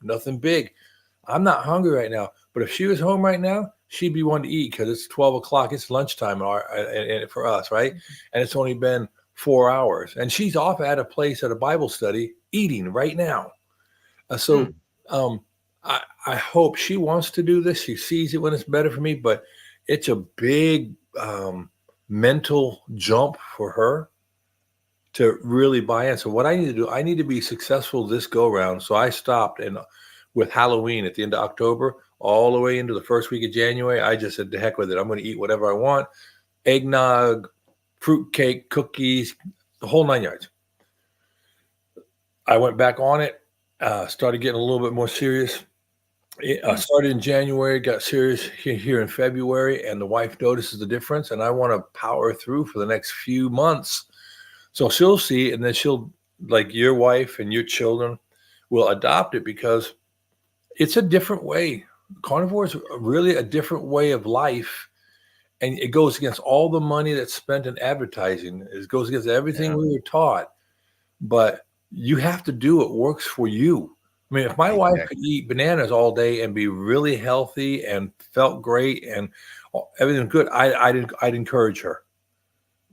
nothing big. I'm not hungry right now. But if she was home right now, she'd be one to eat because it's 12 o'clock. It's lunchtime for us, right? And it's only been 4 hours. And she's off at a place at a Bible study eating right now. So Mm. um, I hope she wants to do this. She sees it when it's better for me, but it's a big mental jump for her to really buy in. So what I need to do, I need to be successful this go round. So I stopped, and with Halloween at the end of October, all the way into the first week of January, I just said, the heck with it. I'm going to eat whatever I want. Eggnog, fruit cake, cookies, the whole 9 yards. I went back on it, started getting a little bit more serious. Mm. Started in January, got serious here in February, and the wife notices the difference, and I want to power through for the next few months. So she'll see, and then she'll, like your wife and your children, will adopt it because it's a different way. Carnivore is really a different way of life, and it goes against all the money that's spent in advertising. It goes against everything Yeah, we were taught, but you have to do what works for you. I mean, if my wife could exactly. eat bananas all day and be really healthy and felt great and everything good, I'd encourage her.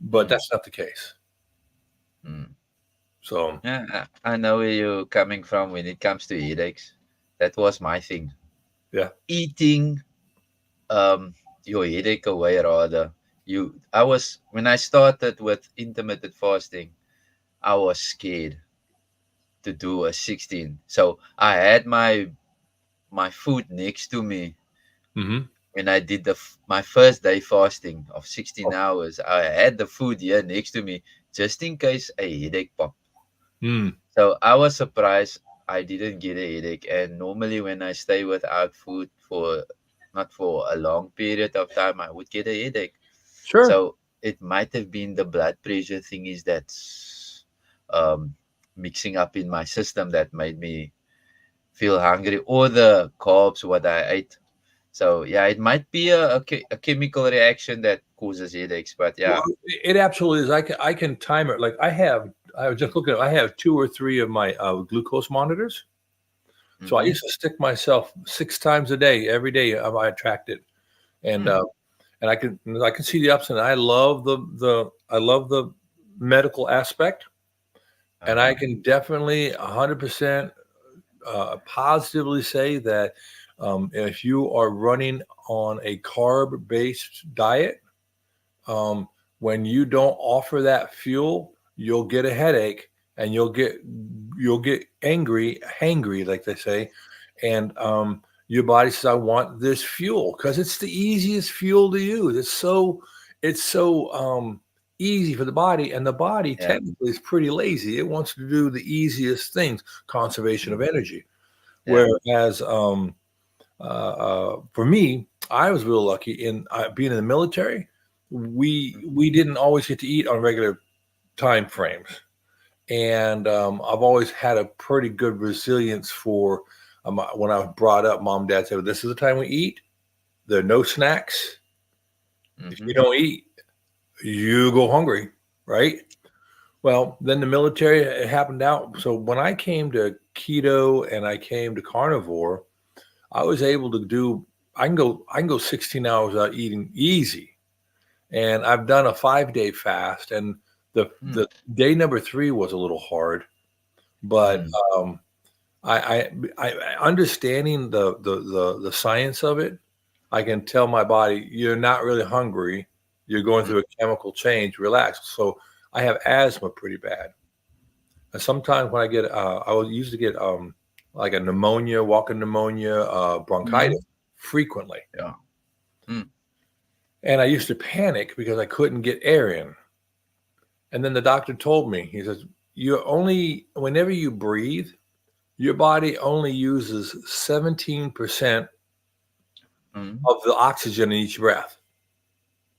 But Mm. that's not the case. Mm. So Yeah, I know where you're coming from when it comes to headaches. That was my thing. yeah, Eating your headache away rather. I was when I started with intermittent fasting, I was scared to do a 16. So I had my food next to me hmm when I did my first day fasting of 16 hours. I had the food here next to me just in case a headache popped. mm, So I was surprised I didn't get a headache. And normally when I stay without food for not for a long period of time, I would get a headache. sure. So it might have been the blood pressure thing is that's um, mixing up in my system that made me feel hungry, or the carbs what I ate. So yeah, it might be a chemical reaction that causes headaches. But Well, yeah. it absolutely is. I can time it. Like I was just looking. I have two or three of my glucose monitors. So I Mm-hmm. used to stick myself 6 times a day, every day. I tracked it, and Mm, I can see the ups and I love the medical aspect, and I uh-huh. can definitely 100% positively say that if you are running on a carb-based diet, um, when you don't offer that fuel, you'll get a headache and you'll get angry, hangry, like they say, and your body says, "I want this fuel," because it's the easiest fuel to use. It's so easy for the body, and the body Yeah. technically is pretty lazy. It wants to do the easiest things, conservation of Mm, energy. yeah. Whereas for me, I was real lucky in being in the military. We didn't always get to eat on regular time frames, and I've always had a pretty good resilience for when I was brought up. Mom, and dad said, "This is the time we eat. There are no snacks. If Mm-hmm. you don't eat, you go hungry, right?" Well, then the military it happened out. So when I came to keto and I came to carnivore, I was able to do. I can go 16 hours without eating easy, and I've done a 5 day fast, and the Mm, day number three was a little hard, but mm, um, I understanding the science of it, I can tell my body you're not really hungry, you're going mm, through a chemical change, relax. So I have asthma pretty bad, and sometimes when I get I will usually get like a pneumonia, walking pneumonia, bronchitis mm, frequently. yeah. Mm, And I used to panic because I couldn't get air in. And then the doctor told me, he says, whenever you breathe, your body only uses 17% mm, of the oxygen in each breath.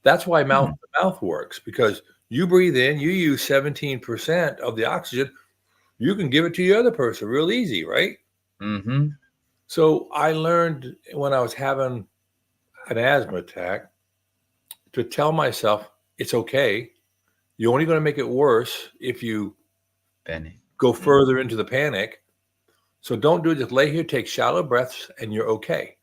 That's why mouth mm, to mouth works because you breathe in, you use 17% of the oxygen. You can give it to the other person real easy, right? mm-hmm. So I learned when I was having an asthma attack to tell myself it's okay. You're only going to make it worse if you Penny. go Mm, further into the panic. So don't do it. Just lay here, take shallow breaths, and you're okay.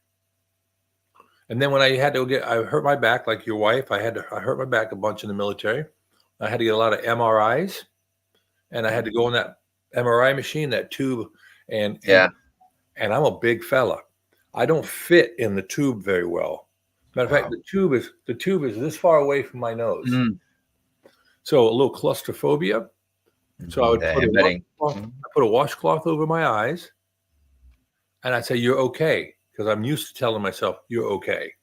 And then when I had to I hurt my back like your wife. I hurt my back a bunch in the military. I had to get a lot of MRIs, and I had to Mm. go in that MRI machine, that tube, and Yeah. I'm a big fella. I don't fit in the tube very well. Matter of fact, Wow. the tube is this far away from my nose, Mm. so a little claustrophobia. So I Mhm. would The put a hammering. washcloth, Mm. I put a washcloth over my eyes, and I'd say, "You're okay," because I'm used to telling myself, "You're okay."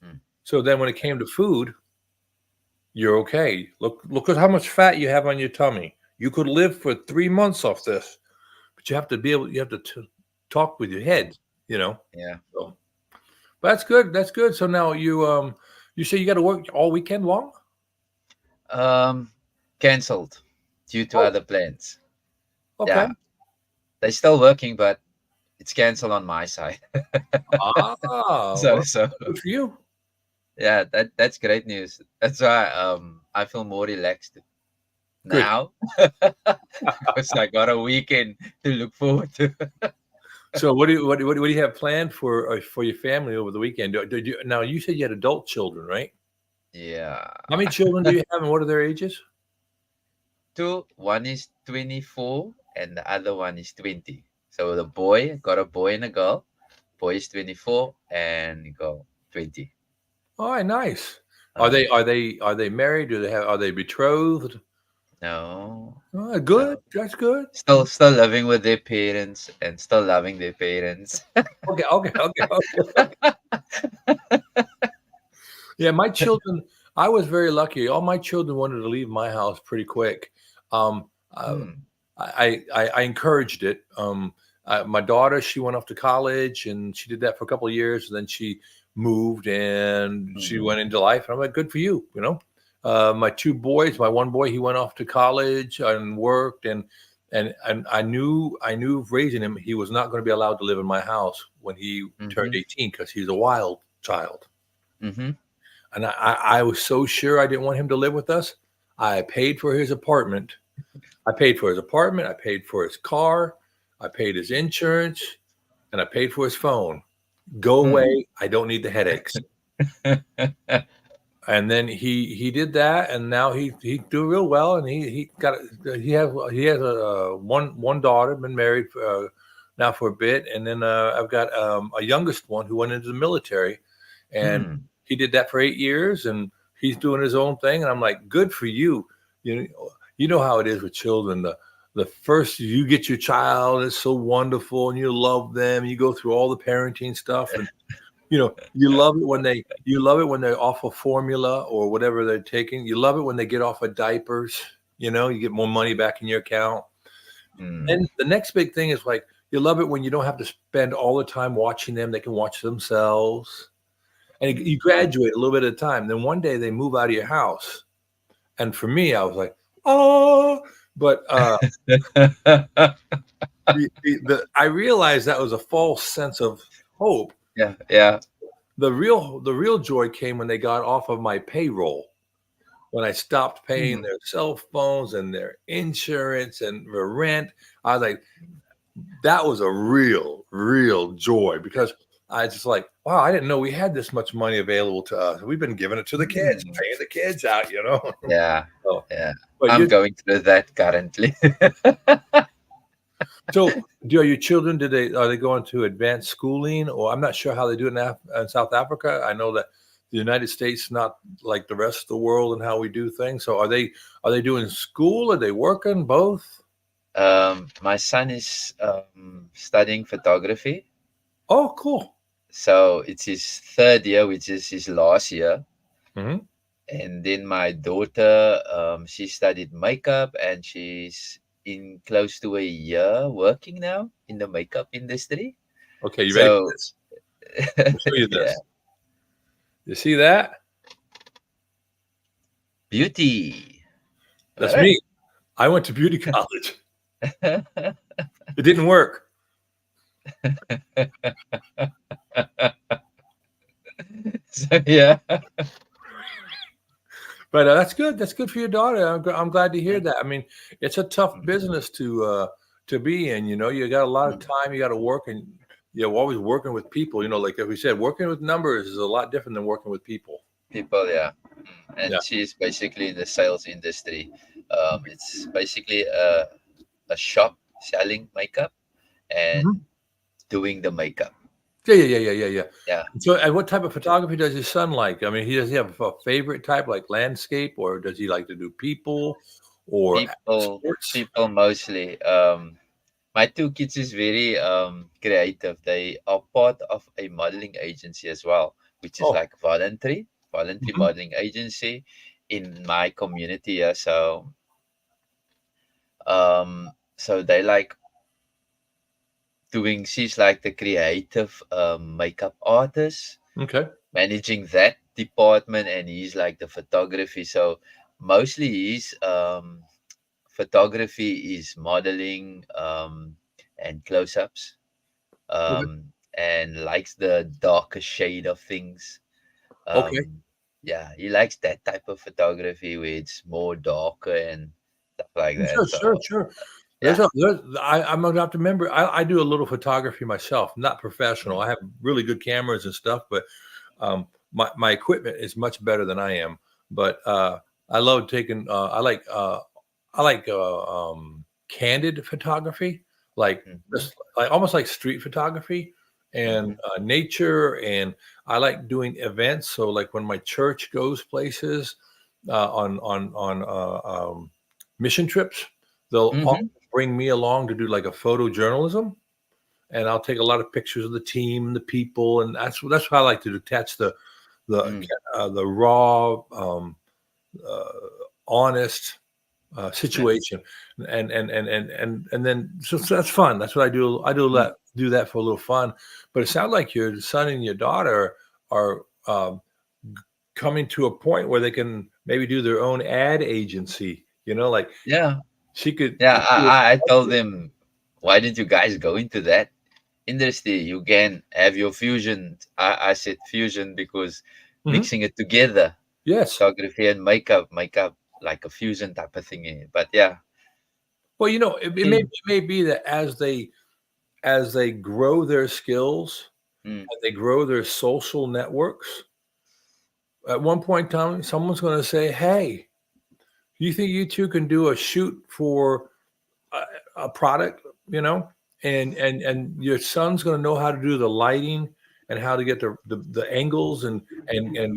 Mm. So then when it came to food, you're okay. Look at how much fat you have on your tummy. You could live for 3 months off this, but you have to talk with your head, you know. Yeah. So, but that's good. That's good. So now you say you got to work all weekend long. Um, Cancelled due to Oh, other plans. okay. Yeah, they're still working, but it's canceled on my side. So Well, so good for you. yeah, that's great news. That's why I feel more relaxed Good. now because I got a weekend to look forward to. So what do you have planned for your family over the weekend? Now you said you had adult children, right? Yeah. How many children do you have, and what are their ages? Two, one is 24 and the other one is 20. So the boy got a boy and a girl. Boy is 24 and girl 20. All right, nice. Um, Are they married? Are they betrothed? no, Good. no. That's good. Still living with their parents and still loving their parents. Okay, okay, okay, okay. Yeah, my children. I was very lucky. All my children wanted to leave my house pretty quick. Um, uh, Hmm. I encouraged it. My daughter, she went off to college and she did that for a couple of years. And then she moved and she Hmm. went into life. And I'm like, good for you, you know. My two boys, my one boy, he went off to college and worked, and I knew raising him, he was not going to be allowed to live in my house when he turned Hmm. 18 because he's a wild child. Hmm. And I was so sure I didn't want him to live with us. I paid for his apartment. I paid for his apartment. I paid for his car. I paid his insurance, and I paid for his phone. Go Hmm. away. I don't need the headaches. And then he did that, and now he do real well, and he has a one daughter, been married now for a bit, and then I've got a youngest one who went into the military, and Hmm. he did that for 8 years, and he's doing his own thing, and I'm like, good for you. You know how it is with children. The first you get your child, it's so wonderful, and you love them. You go through all the parenting stuff, and you love it when they're off of formula or whatever they're taking. You love it when they get off of diapers. You get more money back in your account. Hmm. And the next big thing is like you love it when you don't have to spend all the time watching them. They can watch themselves. And you Hmm. graduate a little bit at a time. Then one day they move out of your house. And for me, I was like, oh, but I realized that was a false sense of hope. Yeah, yeah. The real joy came when they got off of my payroll. When I stopped paying Hmm. their cell phones and their insurance and their rent, I was like, that was a real, real joy because I just like, wow, I didn't know we had this much money available to us. We've been giving it to the kids, Hmm. paying the kids out. Yeah, So, yeah. but I'm you, going through that currently. so are your children? Are they going to advanced schooling, or I'm not sure how they do it in South Africa. I know that the United States not like the rest of the world and how we do things. So are they doing school? Are they working? Both? My son is studying photography, Oh, cool. so it's his third year, which is his last year. Hmm. And then my daughter, she studied makeup, and she's in close to a year working now in the makeup industry. Okay, you ready for So, this? I'll show you yeah, this. You see that? beauty. All That's right. me. I went to beauty college. It didn't work. So yeah. But that's good. That's good for your daughter. I'm glad to hear that. I mean, it's a tough business to to be in. You got a lot of Mm. time. You got to work, and you're always working with people. Like we said, working with numbers is a lot different than working with people. People, yeah. And Yeah. she's basically in the sales industry. It's basically a shop selling makeup and Mhm. doing the makeup. Yeah, yeah, yeah, yeah, yeah, yeah. Yeah, So, and what type of photography does your son like? I mean, does he have a favorite type, like landscape, or does he like to do people or people, sports? people mostly. My two kids is very creative. They are part of a modeling agency as well, which is Oh, like voluntary mhm. modeling agency in my community. Yeah. So they like doing. She's like the creative makeup artist, Okay, managing that department, and he's like the photography. So mostly he's photography is modeling and close-ups, okay, and likes the darker shade of things. okay. Yeah, he likes that type of photography where it's more darker and stuff like Sure, that. sure, So sure. yeah. I'm gonna have to remember. I do a little photography myself, not professional. Mm, I have really good cameras and stuff, but my equipment is much better than I am. But I love taking. I like candid photography, like mhm, just like almost like street photography and mhm, nature. And I like doing events. So like when my church goes places on mission trips, they'll mhm, often bring me along to do like a photojournalism, and I'll take a lot of pictures of the team, the people, and that's what I like to do. Catch the mm, the raw, uh, honest yeah, situation, and then so that's fun. That's what I do. I mm, do that for a little fun. But it sounds like your son and your daughter are coming to a point where they can maybe do their own ad agency. Like yeah, she could. yeah. I told them, why didn't you guys go into that industry? You can have your fusion. I said fusion because Mhm. mixing it together, Yes. photography and makeup like a fusion type of thing. But yeah, Well, it may be that as they grow their skills mm, and they grow their social networks, at one point in time, someone's going to say, "Hey, you think you two can do a shoot for a product, and your son's going to know how to do the lighting and how to get the angles and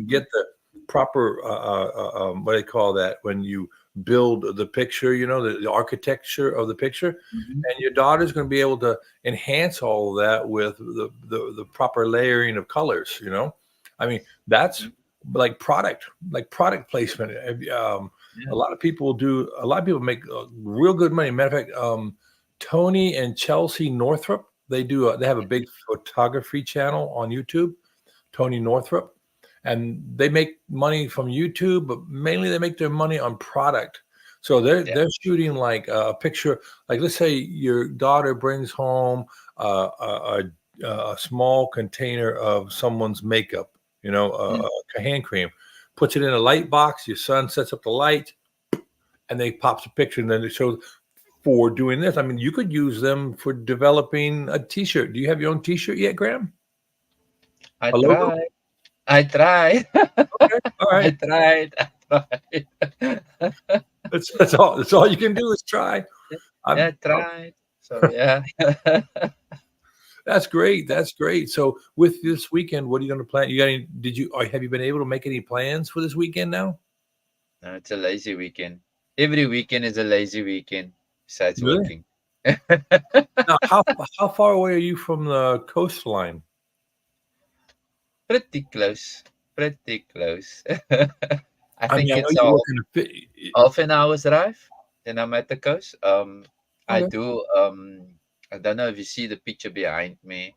get the proper what do they call that when you build the picture, the architecture of the picture, mhm, and your daughter's going to be able to enhance all of that with the proper layering of colors. I mean, that's mhm, like product placement. yeah, A lot of people make real good money. Matter of fact, Tony and Chelsea Northrup, they have a big photography channel on YouTube, Tony Northrup, and they make money from YouTube, but mainly they make their money on product. So they're yeah, they're shooting like a picture, like let's say your daughter brings home a small container of someone's makeup, mm, a hand cream, puts it in a light box. Your son sets up the light, and they pops a picture, and then it shows for doing this. I mean, you could use them for developing a T-shirt. Do you have your own T-shirt yet, Graham? I A logo? tried. I tried. Okay, all I right. tried. I tried. That's all you can do is try. Yeah, I I'm, tried. So yeah. that's great. That's great. So with this weekend, what are you going to plan? You got any? Did you or have you been able to make any plans for this weekend now? No, it's a lazy weekend. Every weekend is a lazy weekend besides Really? working. Now, how far away are you from the coastline? Pretty close. Pretty close. I I mean, think I know it's you all work in a fit. half an hour's drive. Then I'm at the coast. I Okay. do I don't know if you see the picture behind me.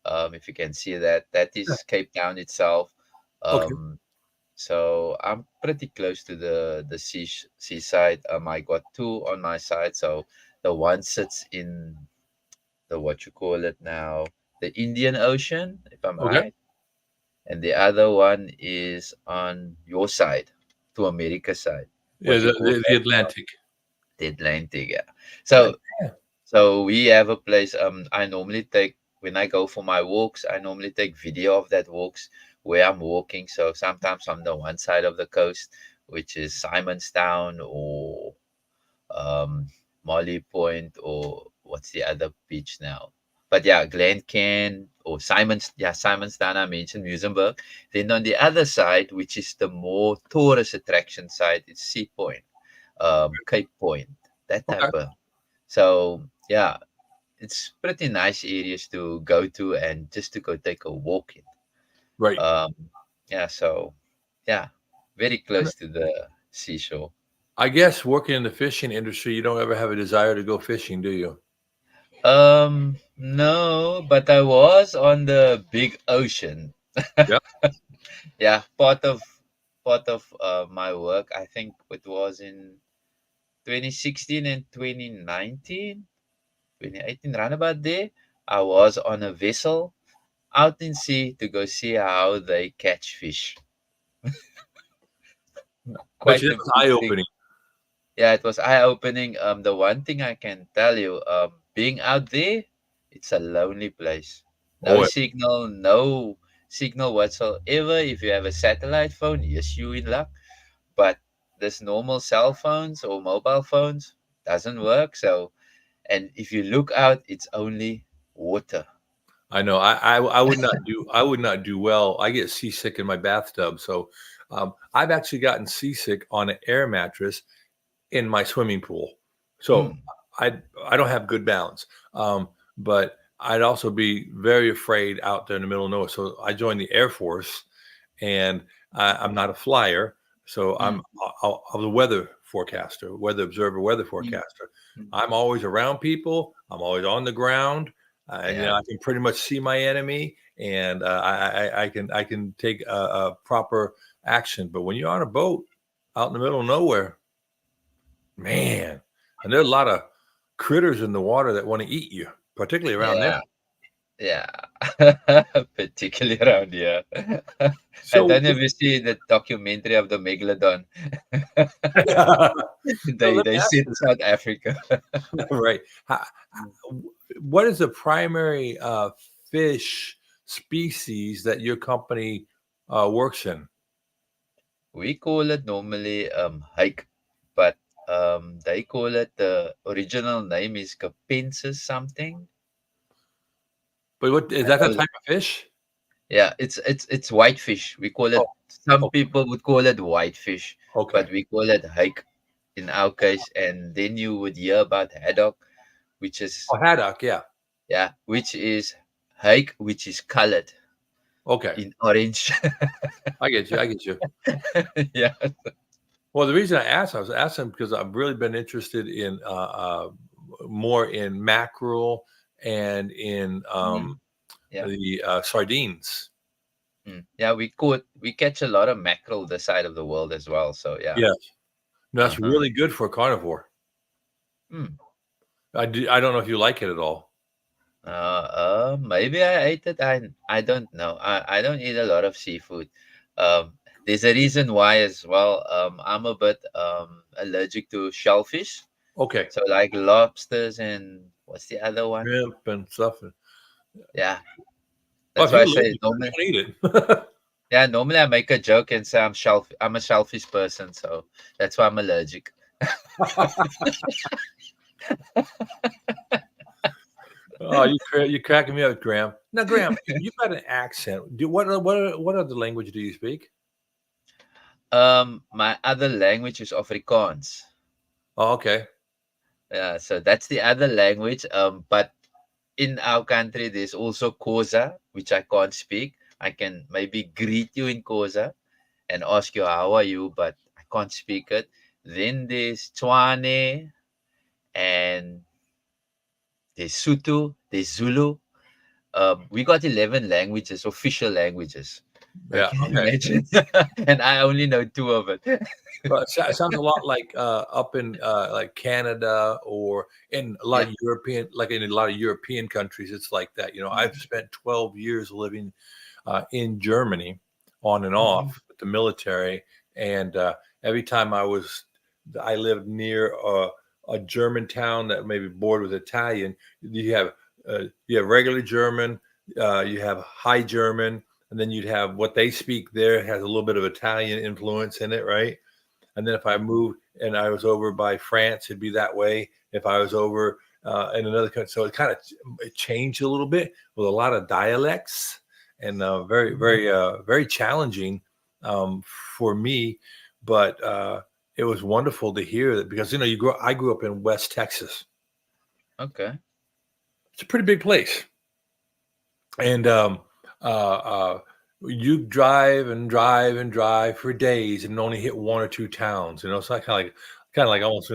If you can see that. That Yeah. is Cape Town itself. Okay. Um so I'm pretty close to the seaside. I got two on my side. So the one sits in the what you call it now, the Indian Ocean, if I'm Okay. right, and the other one is on your side, to America side. Yeah, What you the, call the, the that? Atlantic. The Atlantic. Yeah. Yeah. So Yeah. So we have a place. I normally take when I go for my walks. I normally take video of that walks where I'm walking. So sometimes on the one side of the coast, which is Simonstown or um, Molly Point, or what's the other beach now? But yeah, Glencairn or Simonstown. I mentioned Musenberg. Then on the other side, which is the more tourist attraction side, it's Sea Point, Cape Point, that Okay. type of. So yeah, it's pretty nice areas to go to and just to go take a walk in. Right. Um, yeah, so yeah, very And close to the seashore. I guess working in the fishing industry, you don't ever have a desire to go fishing, do you? No, but I was on the big ocean. Yeah. Yeah, part of my work. I think it was in 2016 and 2019, 2018, round about there. I was on a vessel out in sea to go see how they catch fish. Bet you Quite that a was big eye thing. opening. Yeah, it was eye opening. The one thing I can tell you, being out there, it's a lonely place. No Oh, signal, no signal whatsoever. If you have a satellite phone, yes, you in luck. But this normal cell phones or mobile phones doesn't work. So, and if you look out, it's only water. I know. I would not do. I would not do well. I get seasick in my bathtub. So, I've actually gotten seasick on an air mattress in my swimming pool. So Mm, I I don't have good balance. But I'd also be very afraid out there in the middle of nowhere. So I joined the Air Force, and I'm not a flyer. So mm, I'm the weather forecaster, weather observer, weather mm, forecaster. mm. I'm always around people. I'm always on the ground, and Yeah, I can pretty much see my enemy, and I can take a proper action. But when you're on a boat out in the middle of nowhere, man, and there are a lot of critters in the water that want to eat you, particularly around there. yeah. Yeah, particularly around here. I So, don't know if you see the documentary of the megalodon. so let They me ask sit you South Africa. this, right? What is the primary fish species that your company works in? We call it normally hike, but they call it the original name is Capensis something. But what is I that? A know. type of fish? Yeah, it's whitefish. We call it. Oh, Some okay, people would call it whitefish, okay. but we call it hike in our case. And then you would hear about haddock, which is Oh, haddock. Yeah. yeah, which is hake, which is colored Okay. in orange. I get you. I get you. Yeah. Well, the reason I was asking because I've really been interested in more in mackerel and in Mm, yeah. the sardines. Mm. Yeah, we catch a lot of mackerel this side of the world as well. So yeah. Yes. No, that's Uh-huh. really good for a carnivore. Mm. I don't know if you like it at all. Maybe I ate it. I don't know. I don't eat a lot of seafood. There's a reason why as well. I'm a bit allergic to shellfish. Okay. So like lobsters and what's the other one? Shrimp and stuff. Yeah, Well, that's if why you're I say allergic, normally. don't eat it. Yeah, normally I make a joke and say I'm a shellfish person, so that's why I'm allergic. Oh, you're cracking me up, Graham. Now, Graham, you've got an accent. What other language do you speak? My other language is Afrikaans. Oh, okay. Yeah, so that's the other language. But in our country, there's also Kosa, which I can't speak. I can maybe greet you in Kosa and ask you how are you, but I can't speak it. Then there's Tswane and there's Sutu, there's Zulu. We got 11 languages, official languages. So Yeah. can you Okay. imagine? And I only know two of it. Well, it sounds a lot like up in like Canada or in a lot Yeah. of European, like in a lot of European countries. It's like that. You know, I've spent 12 years living in Germany on and Mhm. off with the military, and every time I lived near a German town that may be bordered with Italian, you have regular German, you have High German, and then you'd have what they speak there has a little bit of Italian influence in it, right? And then if I Mm. moved and I was over by France, it'd be that way. If I was over in another country, so it kind of it changed a little bit with a lot of dialects and very challenging for me. But it was wonderful to hear that because I grew up in West Texas. Okay. It's a pretty big place, and uh, uh, you drive and drive and drive for days and only hit one or two towns. It's like kind of like almost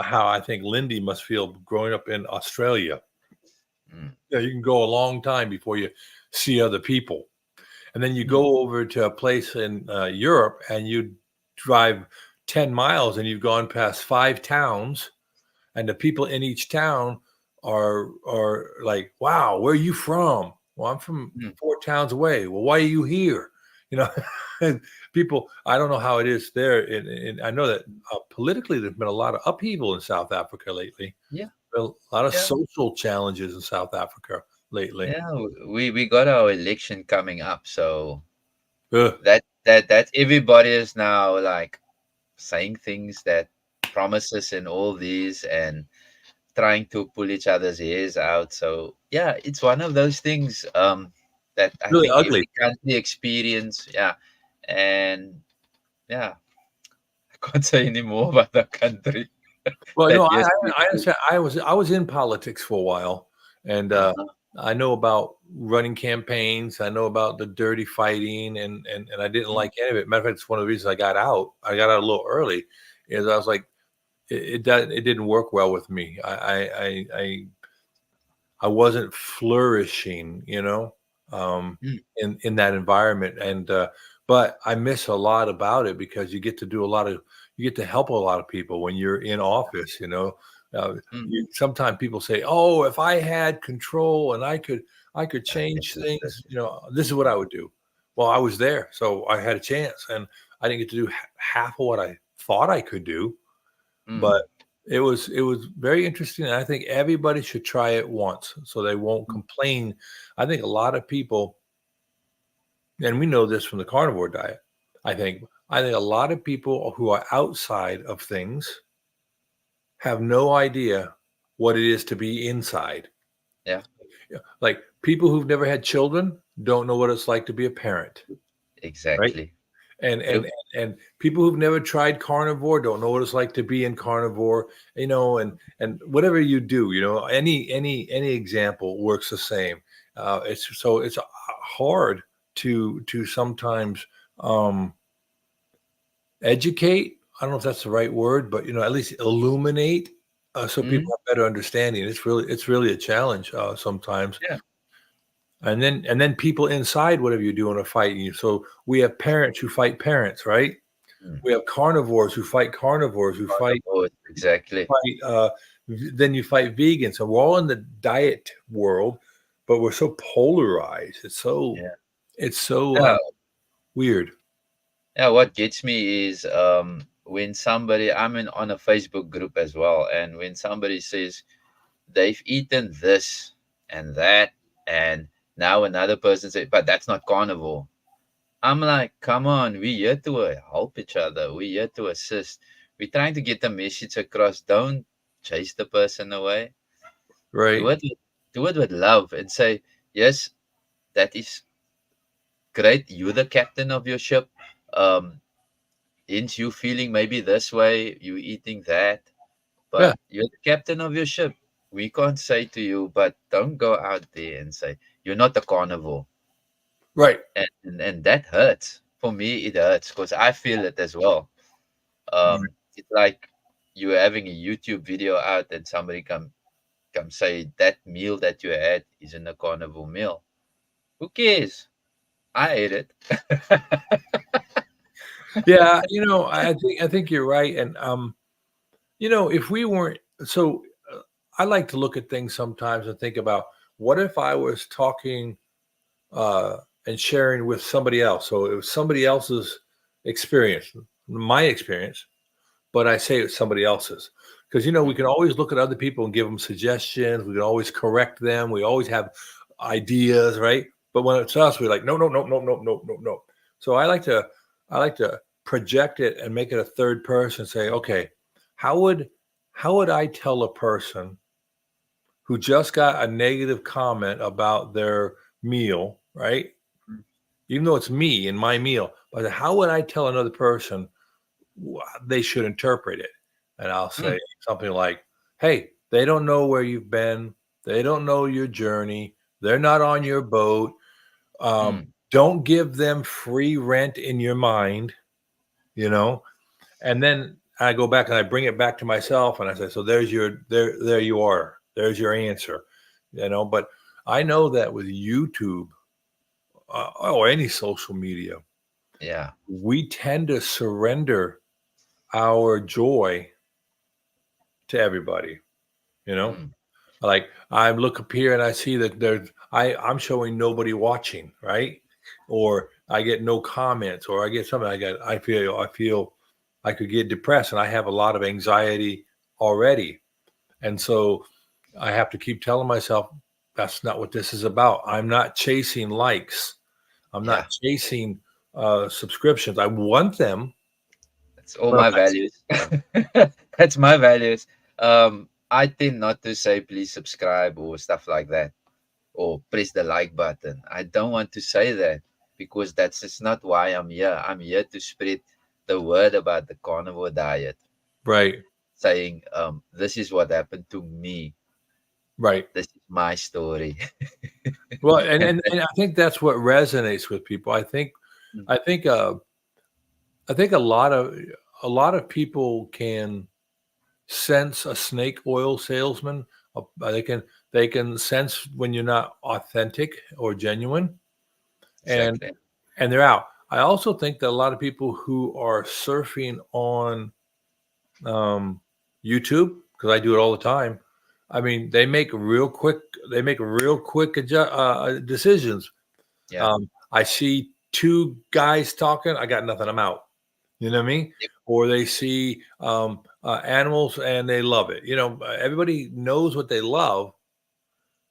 how I think Lindy must feel growing up in Australia. Mm. Yeah, you can go a long time before you see other people, and then you Mm. go over to a place in Europe and you drive 10 miles and you've gone past five towns and the people in each town are like, "Wow, where are you from?" "Well, I'm from Mm. 4 towns away." "Well, why are you here?" You know, and people. I don't know how it is there, and I know that politically there's been a lot of upheaval in South Africa lately. Yeah. A lot of Yeah. social challenges in South Africa lately. Yeah. We got our election coming up, so Ugh, that everybody is now like saying things that promises and all these and trying to pull each other's hairs out. So yeah, it's one of those things that I really think ugly. every country experience. Yeah, and yeah, I can't say any more about the country. Well, no, That yes, I understand. I was in politics for a while, and uh-huh. I know about running campaigns. I know about the dirty fighting, and I didn't Mm, like any of it. Matter of fact, it's one of the reasons I got out. I got out a little early, is I was like, it didn't work well with me. I wasn't flourishing, mm, in that environment, and but I miss a lot about it because you get to help a lot of people when you're in office. mm. Sometimes people say, "Oh, if I had control and I could change This is things, this is what I would do." Well, I was there, so I had a chance, and I didn't get to do half of what I thought I could do, but mm, it was very interesting, and I think everybody should try it once so they won't mm, complain. I think a lot of people, and we know this from the carnivore diet, I think a lot of people who are outside of things have no idea what it is to be inside. yeah, Yeah, like people who've never had children don't know what it's like to be a parent, right? exactly. And and Yep. and people who've never tried carnivore don't know what it's like to be in carnivore, and whatever you do, any example works the same. It's hard to sometimes um, educate. I don't know if that's the right word, but at least illuminate so people Mm, have better understanding. It's really a challenge sometimes. yeah. And then people inside whatever you do in a fight. So we have parents who fight parents, right? Mm. We have carnivores who fight carnivores who fight Oh, exactly. fight. Then you fight vegans. So we're all in the diet world, but we're so polarized. Yeah. It's so Yeah. weird. Yeah, what gets me is when somebody I'm in on a Facebook group as well, and when somebody says they've eaten this and that, and now another person says, but that's not carnivore. I'm like, come on, we're here to help each other. We're here to assist. We're trying to get the message across. Don't chase the person away. Do Right. it, do it with love and say, yes, that is great. You're the captain of your ship. Um, Hence you feeling maybe this way, you eating that, Yeah. but you're the captain of your ship. We can't say to you, but don't go out there and say you're not a carnivore. Right. And that hurts. For me, it hurts because I feel it as well. Right. It's like you're having a YouTube video out and somebody come say that meal that you had isn't a carnivore meal. Who cares? I ate it. Yeah. I think you're right. And if we weren't so, I like to look at things sometimes and think about what if I was talking uh, and sharing with somebody else. So it was somebody else's experience, my experience, but I say it's somebody else's. because we mm, can always look at other people and give them suggestions. We can always correct them. We always have ideas, right? But when it's us, we're like, no, no, no, no, no, no, no, no. So I like to project it and make it a third person. Say, okay, how would how would I tell a person who just got a negative comment about their meal, right? mm, Even though it's me and my meal, but how would I tell another person they should interpret it? And I'll say mm, something like, hey, they don't know where you've been. They don't know your journey. They're not on your boat. mm. Don't give them free rent in your mind, you know? And then I go back and I bring it back to myself and I say, so there you are. There's your answer, but I know that with YouTube, or any social media, Yeah. we tend to surrender our joy to everybody, you know? Mm, Like I look up here and I see that I'm showing nobody watching, right? Or I get no comments, or I get something I feel I could get depressed, and I have a lot of anxiety already. And so I have to keep telling myself that's not what this is about. I'm not chasing likes. I'm not yeah. chasing subscriptions. I want them, That's all but I'm my not values. That's my values. I tend not to say please subscribe or stuff like that, or press the like button. I don't want to say that because that's just not why I'm here. I'm here to spread the word about the carnivore diet, right, saying this is what happened to me. right. This is my story. Well, and, And and and I think that's what resonates with people. I think mm, I think uh I think a lot of people can sense a snake oil salesman. They can sense when you're not authentic or genuine, and exactly. and they're out. I also think that a lot of people who are surfing on um, YouTube, because I do it all the time. I mean, they make real quick decisions. Yeah. I see two guys talking. I got nothing. I'm out. You know what I mean? Yep. Or they see animals and they love it. Everybody knows what they love,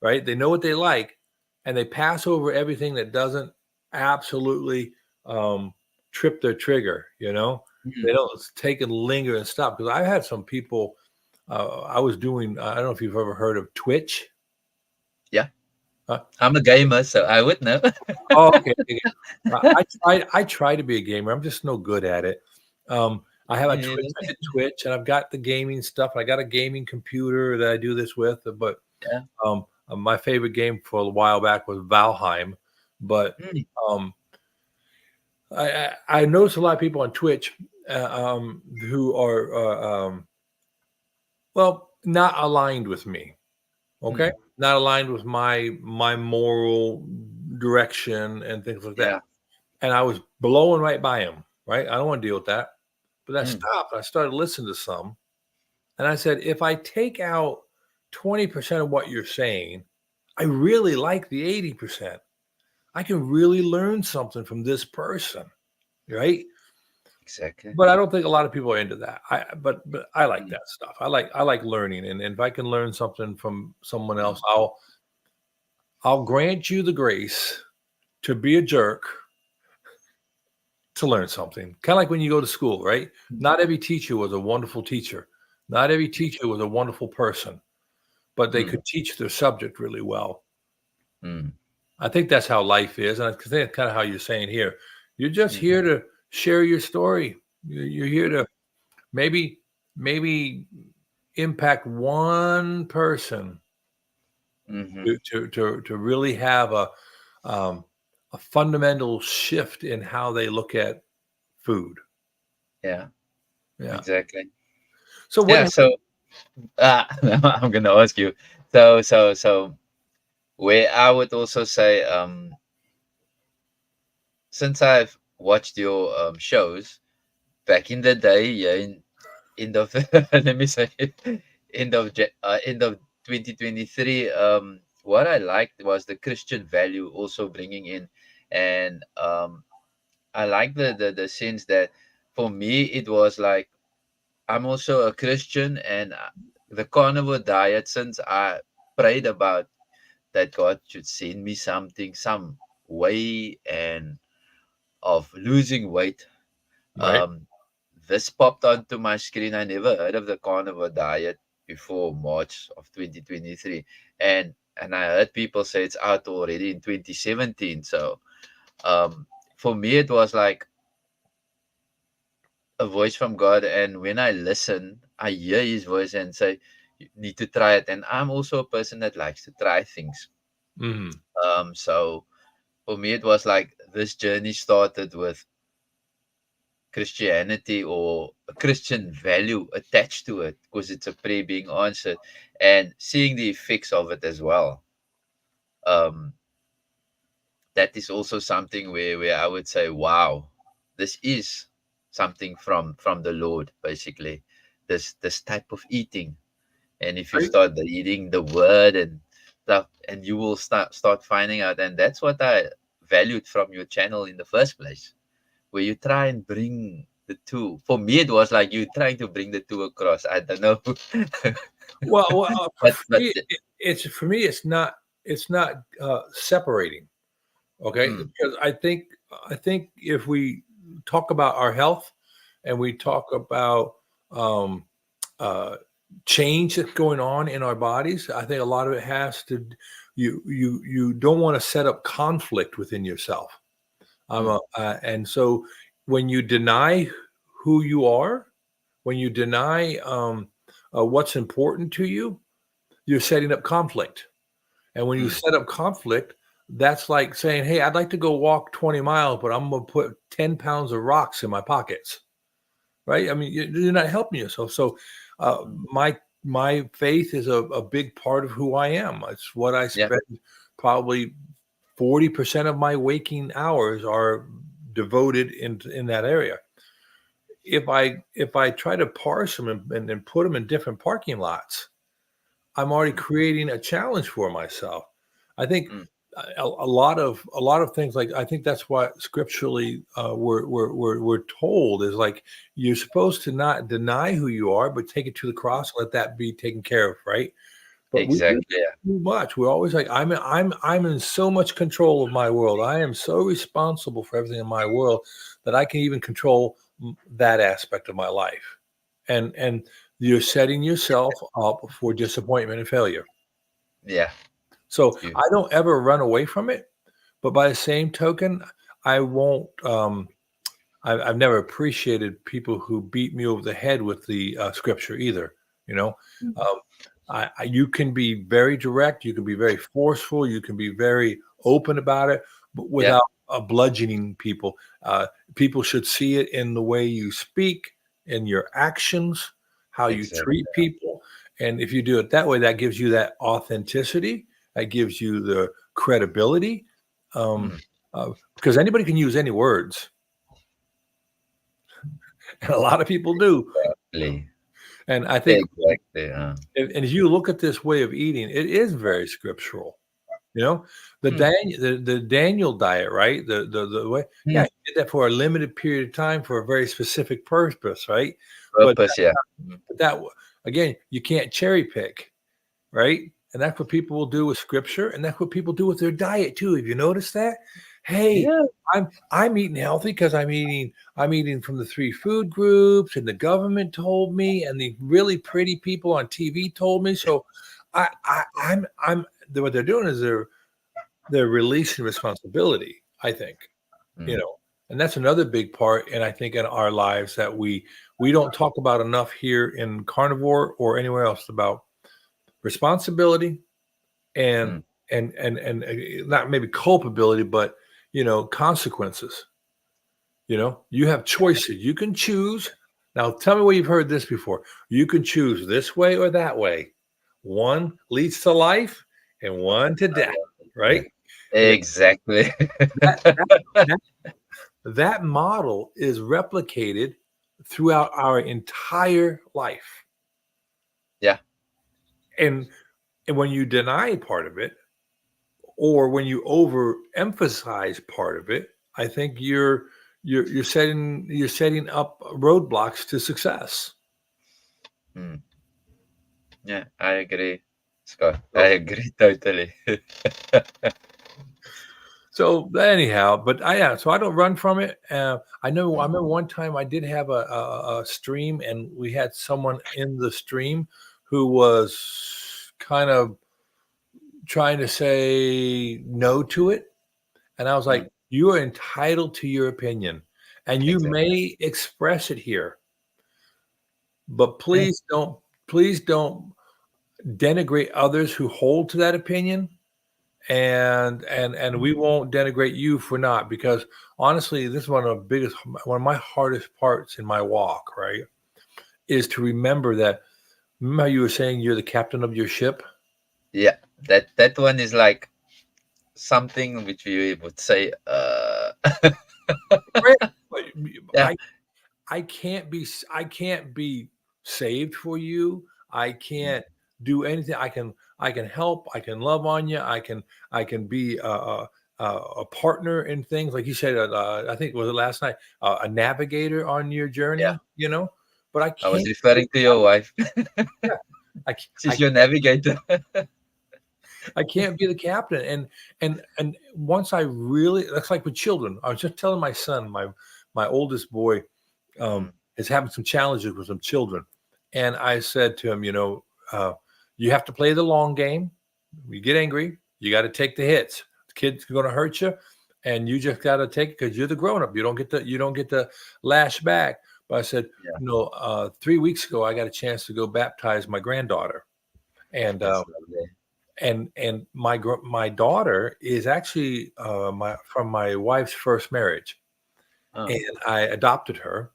right? They know what they like, and they pass over everything that doesn't absolutely um, trip their trigger. They Mm, don't take and linger and stop. Because I've had some people. I was doing. I don't know if you've ever heard of Twitch. yeah. Uh, I'm a gamer, so I would know. oh, okay. Okay. I try to be a gamer. I'm just no good at it. I have a Me Twitch. I either. did Twitch, and I've got the gaming stuff. I got a gaming computer that I do this with. But Yeah. my favorite game for a while back was Valheim. But Mm, um, I notice a lot of people on Twitch who are well, not aligned with me. Okay, mm, not aligned with my moral direction and things like that. yeah. And I was blowing right by him, right? I don't want to deal with that. But I Mm, stopped. I started listening to some, and I said, if I take out 20% of what you're saying, I really like the 80%. I can really learn something from this person, right? exactly. But I don't think a lot of people are into that. But I like Mm, that stuff. I like learning, and if I can learn something from someone mm, else, I'll grant you the grace to be a jerk to learn something. Kind of like when you go to school, right? mm, Not every teacher was a wonderful teacher. Not every teacher was a wonderful person, but they mm, could teach their subject really well. mm, I think that's how life is. And I think that's kind of how you're saying here. You're just mm, here to share your story. You're here to maybe impact one person mhm. to really have um, a fundamental shift in how they look at food. Yeah, Yeah. exactly. So what? Yeah, so I'm gonna ask you. So where I would also say, since I've watched your shows back in the day, yeah, in end of let me say it, end of 2023, what I liked was the Christian value also bringing in, and I like the sense that for me it was like I'm also a Christian, and the carnivore diet, since I prayed about that God should send me something, some way and of losing weight. Right. Um, this popped onto my screen. I never heard of the carnivore diet before March of 2023, and I heard people say it's out already in 2017. So um, for me, it was like a voice from God, and when I listen, I hear His voice and say, "You need to try it." And I'm also a person that likes to try things. Hmm. So for me, it was like this journey started with Christianity or a Christian value attached to it because it's a prayer being answered and seeing the effects of it as well. Um, that is also something where I would say, wow, this is something from the Lord, basically. This type of eating. And if you Right. start eating the word and stuff, and you will start finding out, and that's what I valued from your channel in the first place, where you try and bring the two. For me, it was like you trying to bring the two across. I don't know, Well, but for me, it's for me. It's not separating. Okay, mm, because I think if we talk about our health and we talk about um, uh, change that's going on in our bodies, I think a lot of it has to you don't want to set up conflict within yourself. mm, And so when you deny who you are, when you deny what's important to you, you're setting up conflict. And when you mm, set up conflict, that's like saying, "Hey, I'd like to go walk 20 miles, but I'm going to put 10 pounds of rocks in my pockets." Right? I mean, you're not helping yourself. So, mm. my faith is a big part of who I am. It's what I Yeah, spend probably 40% of my waking hours are devoted in that area. If I try to parse them and put them in different parking lots, I'm already mm, creating a challenge for myself. I think mm, a lot of things like I think that's what scripturally we're told is like you're supposed to not deny who you are, but take it to the cross and let that be taken care of, right? But we do exactly. Yeah, too much. We're always like I'm in so much control of my world. I am so responsible for everything in my world that I can even control that aspect of my life. And you're setting yourself up for disappointment and failure. yeah. So You, I don't ever run away from it, but by the same token, I won't. I've never appreciated people who beat me over the head with the scripture either. You know, mm, um, you can be very direct, you can be very forceful, you can be very open about it, but yeah, without bludgeoning people. People should see it in the way you speak, in your actions, how you exactly. treat people, and if you do it that way, that gives you that authenticity, that gives you the credibility, um, Mm, because anybody can use any words, and a lot of people do. exactly. And I think Exactly. and if you look at this way of eating, it is very scriptural. You know, Mm, the Daniel diet, right? The way, yeah, mm. he did that for a limited period of time for a very specific purpose, right? But Purpose. Yeah. Mm, that again, you can't cherry pick, right? And that's what people will do with scripture, and that's what people do with their diet too. Have you noticed that? Hey, yeah. I'm eating healthy because I'm eating from the three food groups, and the government told me, and the really pretty people on TV told me. So I'm what they're doing is they're releasing responsibility, I think, you Mm, know, and that's another big part. And I think in our lives that we don't talk about enough here in carnivore or anywhere else about responsibility and mm. not maybe culpability, but consequences. You have choices. You can choose. Now, tell me where you've heard this before. You can choose this way or that way. One leads to life, and one to death. Yeah. Right? Yeah, Exactly. that that that model is replicated throughout our entire life. Yeah. And when you deny part of it, or when you overemphasize part of it, I think you're setting up roadblocks to success. Mm. Yeah, I agree, Scott. I So, agree totally. so anyhow, but so I don't run from it. I Mm. remember one time I did have a stream, and we had someone in the stream who was kind of trying to say no to it. And I was Mm. like, you are entitled to your opinion, and you Exactly. may express it here, but Yeah. please don't denigrate others who hold to that opinion, and we won't denigrate you for not, because honestly, this is one of my hardest parts in my walk, right? Is to remember how you were saying you're the captain of your ship? Yeah, that one is like something which we would say, Right. But yeah. I can't be saved for you. I Mm. can't do anything. I can help. I can love on you. I can be a partner in things like you said. I think was it last night, a navigator on your Yeah, journey. But I I was can't. referring to your wife. Yeah, I, c- She's your navigator. I can't be the captain. And once I really, that's like with children. I was just telling my son, my oldest boy, Mm. is having some challenges with some children. And I said to him, you have to play the long game. You get angry, you got to take the hits. The kid's going to hurt you, and you just got to take it because you're the grown up. You don't get to lash back. But I said, Yeah, 3 weeks ago, I got a chance to go baptize my granddaughter, and that's lovely. my daughter is actually my from my wife's first marriage, Oh, and I adopted her,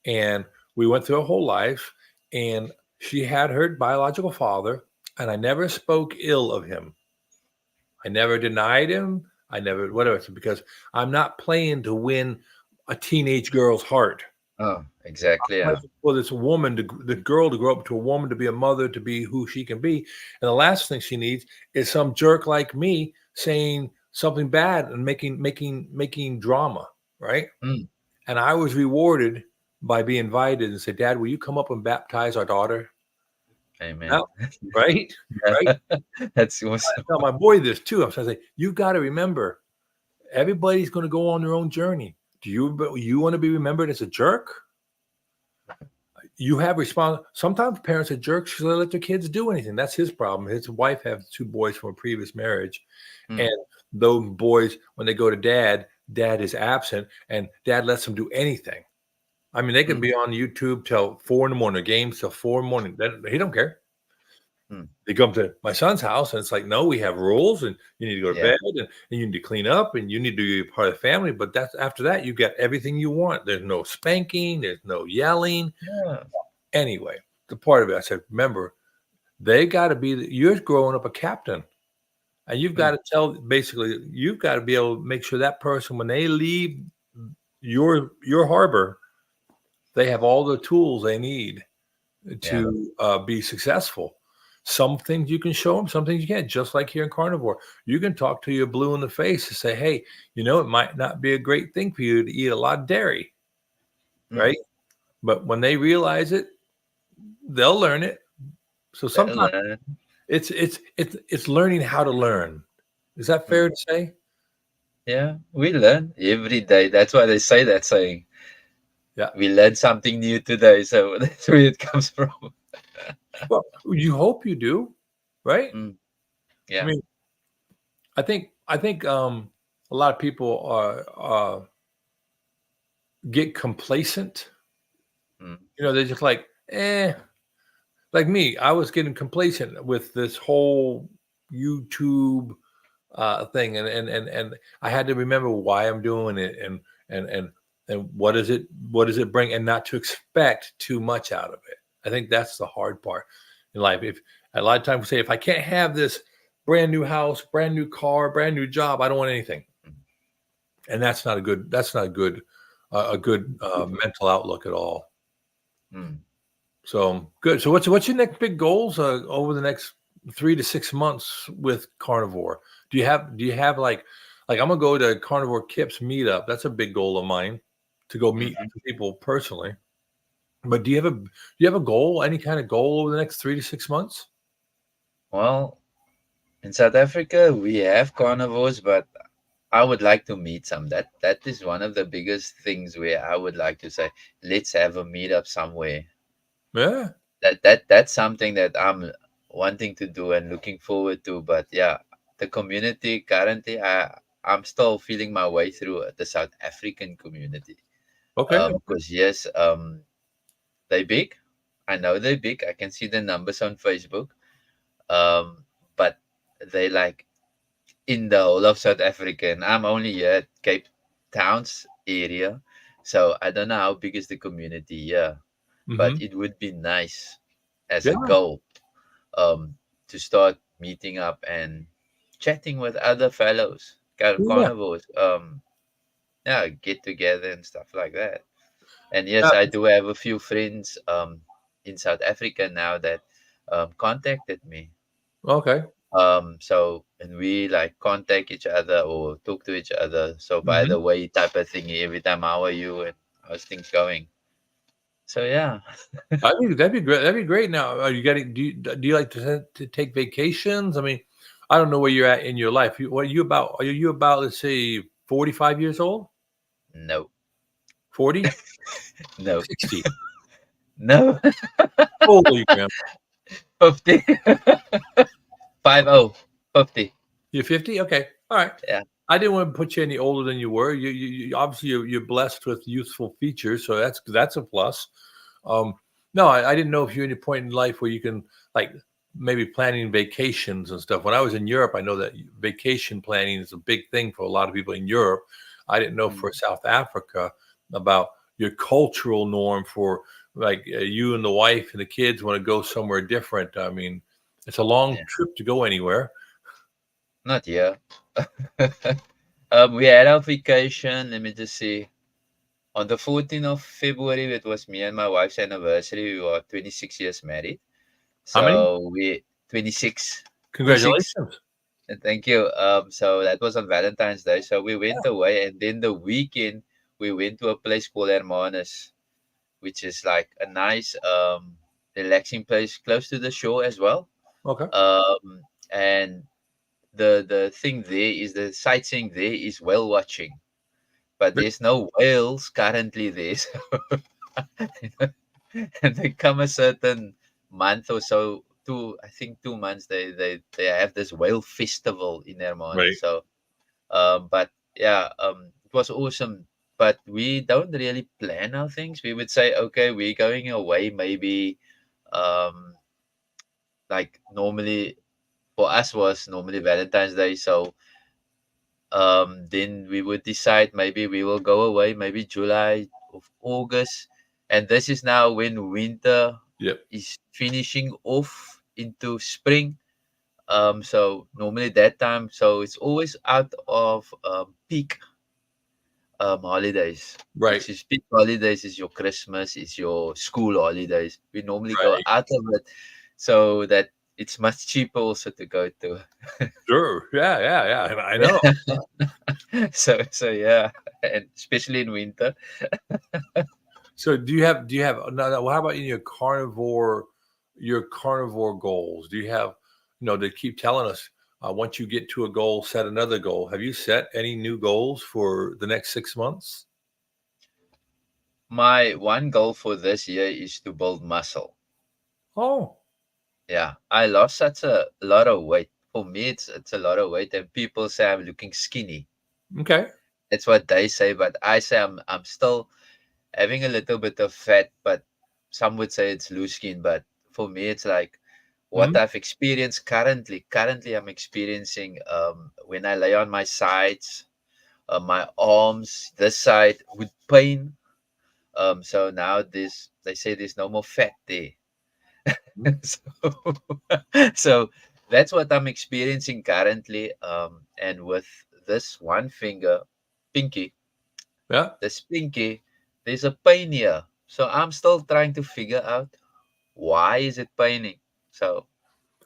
and we went through a whole life, and she had her biological father, and I never spoke ill of him. I never denied him. I never whatever, because I'm not playing to win a teenage girl's heart. oh, exactly. Yeah. For this woman, the girl to grow up to a woman, to be a mother, to be who she can be. And the last thing she needs is some jerk like me saying something bad and making drama, right? Mm. And I was rewarded by being invited and said, Dad, will you come up and baptize our daughter? Amen. Now, right? Right? That's I awesome. tell my boy this too. I'm saying, you've got to remember, everybody's going to go on their own journey. Do you want to be remembered as a jerk? You have sometimes parents are jerks because they let their kids do anything. That's his problem. His wife has two boys from a previous marriage, and Mm. those boys, when they go to dad is absent, and dad lets them do anything. I mean, they can Mm. be on YouTube till 4 in the morning, games till 4 in the morning. He don't care. Mm. They come to my son's house, and it's like, no, we have rules, and you need to go to Yeah. bed, and you need to clean up, and you need to be part of the family. But that's after that, you get everything you want. There's no spanking, there's no yelling. Yeah. Anyway, the part of it, I said, remember, they got to be. You're growing up a captain, and you've got Mm. to basically, you've got to be able to make sure that person, when they leave your harbor, they have all the tools they need Yeah. to be successful. Some things you can show them, some things you can't. Just like here in Carnivore, you can talk to your blue in the face and say, "Hey, it might not be a great thing for you to eat a lot of dairy, Mm. right? But when they realize it, they'll learn it." So Better sometimes learn. it's learning how to learn. Is that Mm. fair to say? Yeah, we learn every day. That's why they say that saying. Yeah. We learned something new today, so that's where it comes from. Well, you hope you do, right? Mm. I Yeah. mean, I think a lot of people get complacent. Mm. They're just like, eh. Like me, I was getting complacent with this whole YouTube thing, and I had to remember why I'm doing it, and and and what does it bring, and not to expect too much out of it. I think that's the hard part in life. If a lot of times we say, if I can't have this brand new house, brand new car, brand new job, I don't want anything, Mm. and that's not a good a good mental outlook at all. Mm. So good. So what's your next big goals over the next 3 to 6 months with Carnivore? Do you have like I'm gonna go to Carnivore Kip's meetup. That's a big goal of mine, to go meet Mhm. people personally. But do you have a goal? Any kind of goal over the next 3 to 6 months? Well, in South Africa, we have carnivores, but I would like to meet some. That is one of the biggest things where I would like to say, let's have a meetup somewhere. Yeah. That's something that I'm wanting to do and looking forward to. But yeah, the community currently, I'm still feeling my way through the South African community. Okay. Because yes, they big. I know they're big. I can see the numbers on Facebook. Um, but they like in the whole of South Africa, and I'm only here at Cape Town's area, so I don't know how big is the community here, but Mm-hmm. it would be nice as a Yeah. goal um, to start meeting up and chatting with other fellows, Yeah. carnivores, yeah, get together and stuff like that. And yes, Yeah. I do have a few friends in South Africa now that contacted me. Okay. So and we like contact each other or talk to each other. So by Mm-hmm. the way, type of thing every time, how are you and how's things going? So yeah, I think that'd be great. That'd be great. Now, are you getting? Do you like to take vacations? I mean, I don't know where you're at in your life. What are you about? Are you about, let's say, 45 years old? no, 40? no, 60? no, How old are you, Graham? 50, 50, 50. You're 50? Okay. All right. Yeah, I didn't want to put you any older than you were. You obviously you're blessed with youthful features, so that's a plus. Um, no, I didn't know if you're at any point in life where you can, like, maybe planning vacations and stuff. When I was in Europe, I know that vacation planning is a big thing for a lot of people in Europe. I didn't know for mm, South Africa about your cultural norm for, like, you and the wife and the kids want to go somewhere different. I mean, it's a long yeah, trip to go anywhere. not yet. We had our vacation. Let me just see. On the 14th of February, it was me and my wife's anniversary. We were 26 years married. How many? So we 26, 26. Congratulations. Thank you. So that was on Valentine's Day. So we went away, and then the weekend we went to a place called Hermanus, which is like a nice, relaxing place close to the shore as well. Okay. And the thing there is the sightseeing there is whale watching, but there's no whales currently there. So and they come a certain month or so, I think 2 months, they have this whale festival in Hermanus. Right. So but yeah, it was awesome. But we don't really plan our things. We would say, okay, we're going away maybe, um, like normally for us was normally Valentine's Day. So then we would decide maybe we will go away maybe July of August, and this is now when winter Yep. is finishing off into spring. So normally that time, so it's always out of peak holidays, Right. which is peak holidays is your Christmas, is your school holidays. We normally go Right. out of it so that it's much cheaper also to go to. Sure. Yeah. Yeah. Yeah. I know. Yeah. So yeah, and especially in winter. So do you have no, no, how about in your carnivore goals? Do you have, they keep telling us, once you get to a goal, set another goal. Have you set any new goals for the next 6 months? My one goal for this year is to build muscle. Oh, Yeah, I lost such a lot of weight. For me, it's a lot of weight, and people say I'm looking skinny. okay. That's what they say, but I say I'm still having a little bit of fat, but some would say it's loose skin. But for me, it's like what Mhm. I've experienced currently. Currently, I'm experiencing when I lay on my sides, my arms, this side with pain. So now this they say there's no more fat there. Mhm. so, so that's what I'm experiencing currently. And with this one finger, pinky, Yeah. this pinky, there's a pain here. So I'm still trying to figure out why is it paining. So,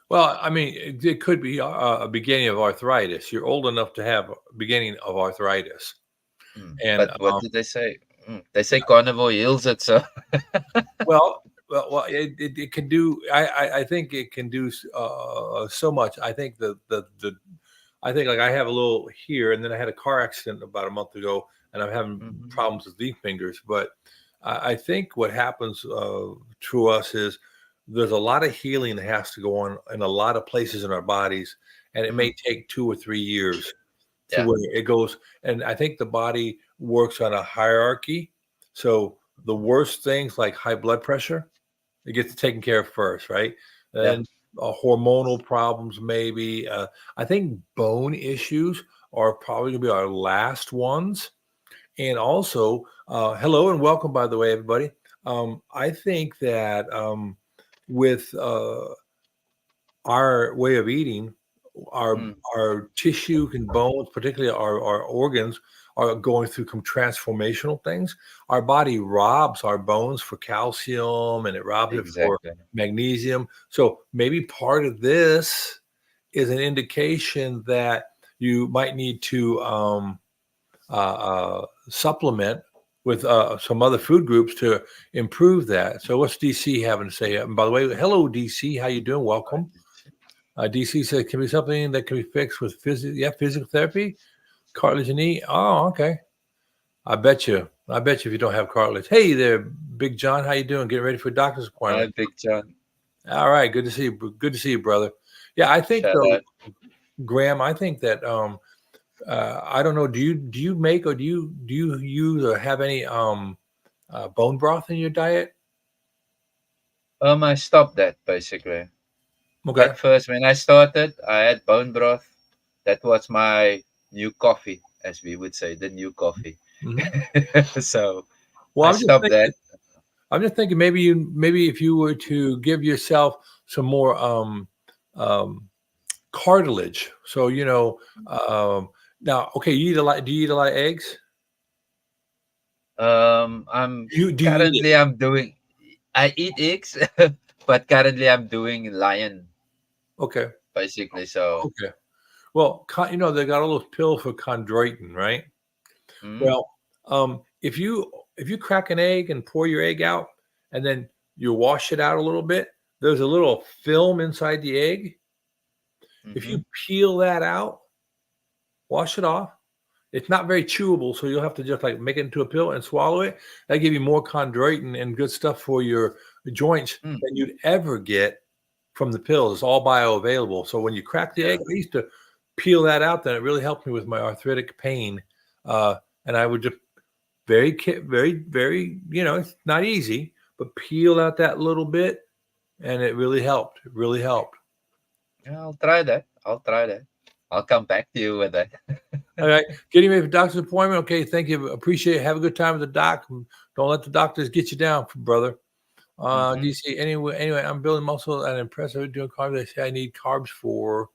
Well, I mean, it could be a beginning of arthritis. You're old enough to have a beginning of arthritis, and but what did they say? They say carnivore heals it, so Well, it can do. I think it can do so much. I think the I think like I have a little here, and then I had a car accident about a month ago, and I'm having hmm problems with leaf fingers. But I think what happens to us is there's a lot of healing that has to go on in a lot of places in our bodies, and it mm, may take 2 or 3 years to yeah, where it goes. And I think the body works on a hierarchy. So the worst things like high blood pressure, it gets taken care of first, right? yeah, And hormonal problems, maybe. I think bone issues are probably going to be our last ones. And also, hello and welcome, by the way, everybody. I think that with our way of eating, our mm, our tissue and bones, particularly our organs, are going through some transformational things. Our body robs our bones for calcium and it robs it for exactly. magnesium. So maybe part of this is an indication that you might need to supplement with some other food groups to improve that. So what's DC having to say? And by the way, hello DC, how you doing? Welcome. DC said, can be something that can be fixed with physical therapy, cartilage and knee. Oh, okay. I bet you. I bet you if you don't have cartilage. Hey there, Big John. How you doing? Getting ready for a doctor's Hi, appointment. Big John. All right. Good to see you. Good to see you, brother. Yeah, I think Shout though, out. Graham. I think that I don't know. Do you make or do you use or have any bone broth in your diet? I stopped that basically. Okay. At first, when I started, I had bone broth. That was my new coffee, as we would say, the new coffee. Hmm. So Well, I stopped that. I'm just thinking maybe if you were to give yourself some more um, cartilage. So now, okay, you eat a lot. Do you eat a lot of eggs? I'm Do you eat it? currently I'm doing. I eat eggs, but currently I'm doing lion Okay, basically. So, okay. Well, they got all those pills for chondroitin, right? mm, Well, if you crack an egg and pour your egg out, and then you wash it out a little bit, there's a little film inside the egg. If mm-hmm, you peel that out, wash it off. It's not very chewable, so you'll have to just like make it into a pill and swallow it. That give you more chondroitin and good stuff for your joints mm, than you'd ever get from the pills. It's all bioavailable. So when you crack the yeah, egg, I used to peel that out. Then it really helped me with my arthritic pain. And I would just very, very, it's not easy, but peel out that little bit, and it really helped. It really helped. yeah, I'll try that. I'll try that. I'll come back to you with that. All right. Getting ready for doctor's appointment. Okay. Thank you. Appreciate it. Have a good time with the doc. Don't let the doctors get you down, brother. Mm-hmm. DC. Anyway, I'm building muscle and impressive doing carbs. They say I need carbs for.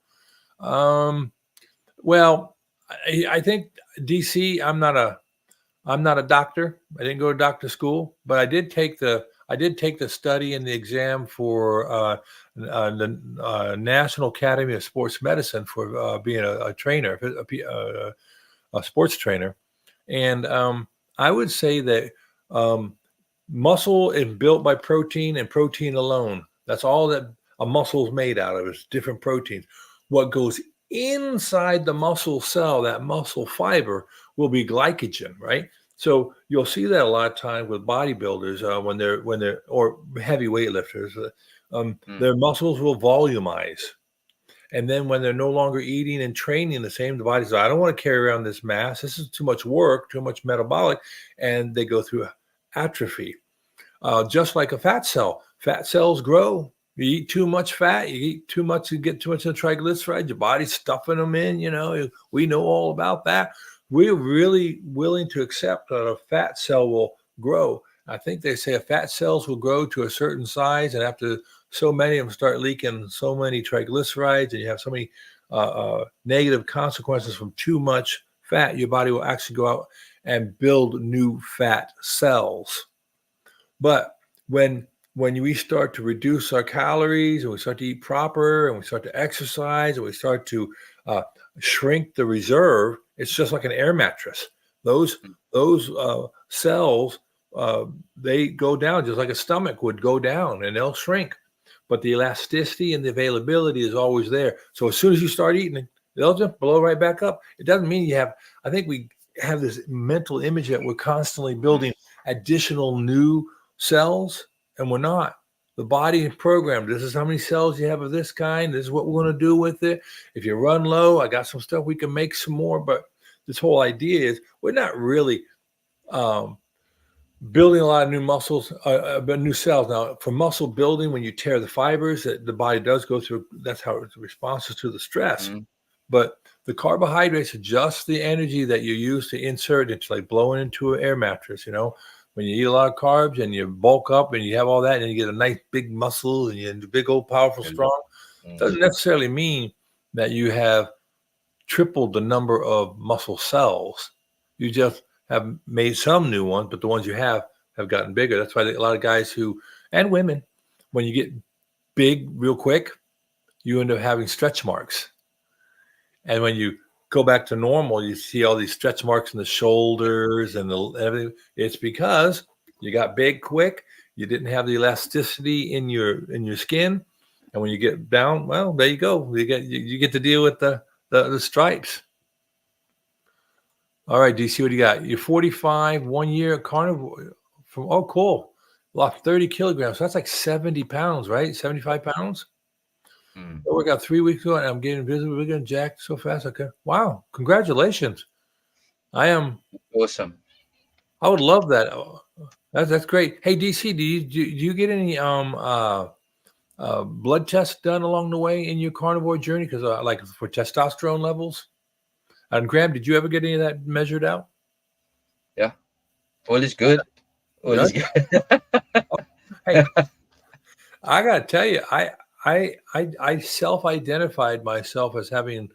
Um, well, I think DC. I'm not a doctor. I didn't go to doctor school, but I did take the study and the exam for the National Academy of Sports Medicine for being a trainer, a sports trainer. And I would say that um, muscle is built by protein and protein alone. That's all that a muscle is made out of is different proteins. What goes inside the muscle cell, that muscle fiber, will be glycogen, right? So you'll see that a lot of times with bodybuilders when they're or heavy weightlifters. Mm, Their muscles will volumize, and then when they're no longer eating and training the same, the body says, I don't want to carry around this mass. This is too much work, too much metabolic. And they go through atrophy. Just like a fat cell, fat cells grow. You eat too much fat, you eat too much, you get too much of triglycerides, your body's stuffing them in. We know all about that. We're really willing to accept that a fat cell will grow. I think they say a fat cells will grow to a certain size, and after so many of them start leaking so many triglycerides, and you have so many negative consequences from too much fat, your body will actually go out and build new fat cells. But when we start to reduce our calories and we start to eat proper and we start to exercise and we start to uh, shrink the reserve, it's just like an air mattress. Those mm, those cells, uh, they go down just like a stomach would go down, and they'll shrink. But the elasticity and the availability is always there. So as soon as you start eating it, they'll just blow right back up. It doesn't mean you have. I think we have this mental image that we're constantly building additional new cells, and we're not. The body is programmed. This is how many cells you have of this kind. This is what we're going to do with it. If you run low, I got some stuff we can make some more. But this whole idea is we're not really um, building a lot of new muscles, but new cells. Now, for muscle building, when you tear the fibers, the body does go through. That's how it responds to the stress. Mm. But the carbohydrates are just the energy that you use to insert. It's like blowing into an air mattress. When you eat a lot of carbs and you bulk up and you have all that, and you get a nice big muscle and you're big, old, powerful, strong, doesn't necessarily mean that you have tripled the number of muscle cells. You just have made some new ones, but the ones you have gotten bigger. That's why a lot of guys and women, when you get big real quick, you end up having stretch marks. And when you go back to normal, you see all these stretch marks in the shoulders and everything. It's because you got big quick. You didn't have the elasticity in your skin, and when you get down, well, there you go. You get to deal with the stripes. All right, DC, what do you got? You're 45, 1 year carnivore. Cool. Lost 30 kilograms. So that's like 70 pounds, right? 75 pounds. Mm. I work out 3 weeks ago, and I'm getting visible. We're getting jacked so fast. Okay. Wow. Congratulations. I am. Awesome. I would love that. That's great. Hey, DC, do you get any blood tests done along the way in your carnivore journey? Because like for testosterone levels. And Graham, did you ever get any of that measured out? Yeah. All is good. All is good. Hey, I gotta tell you, I self-identified myself as having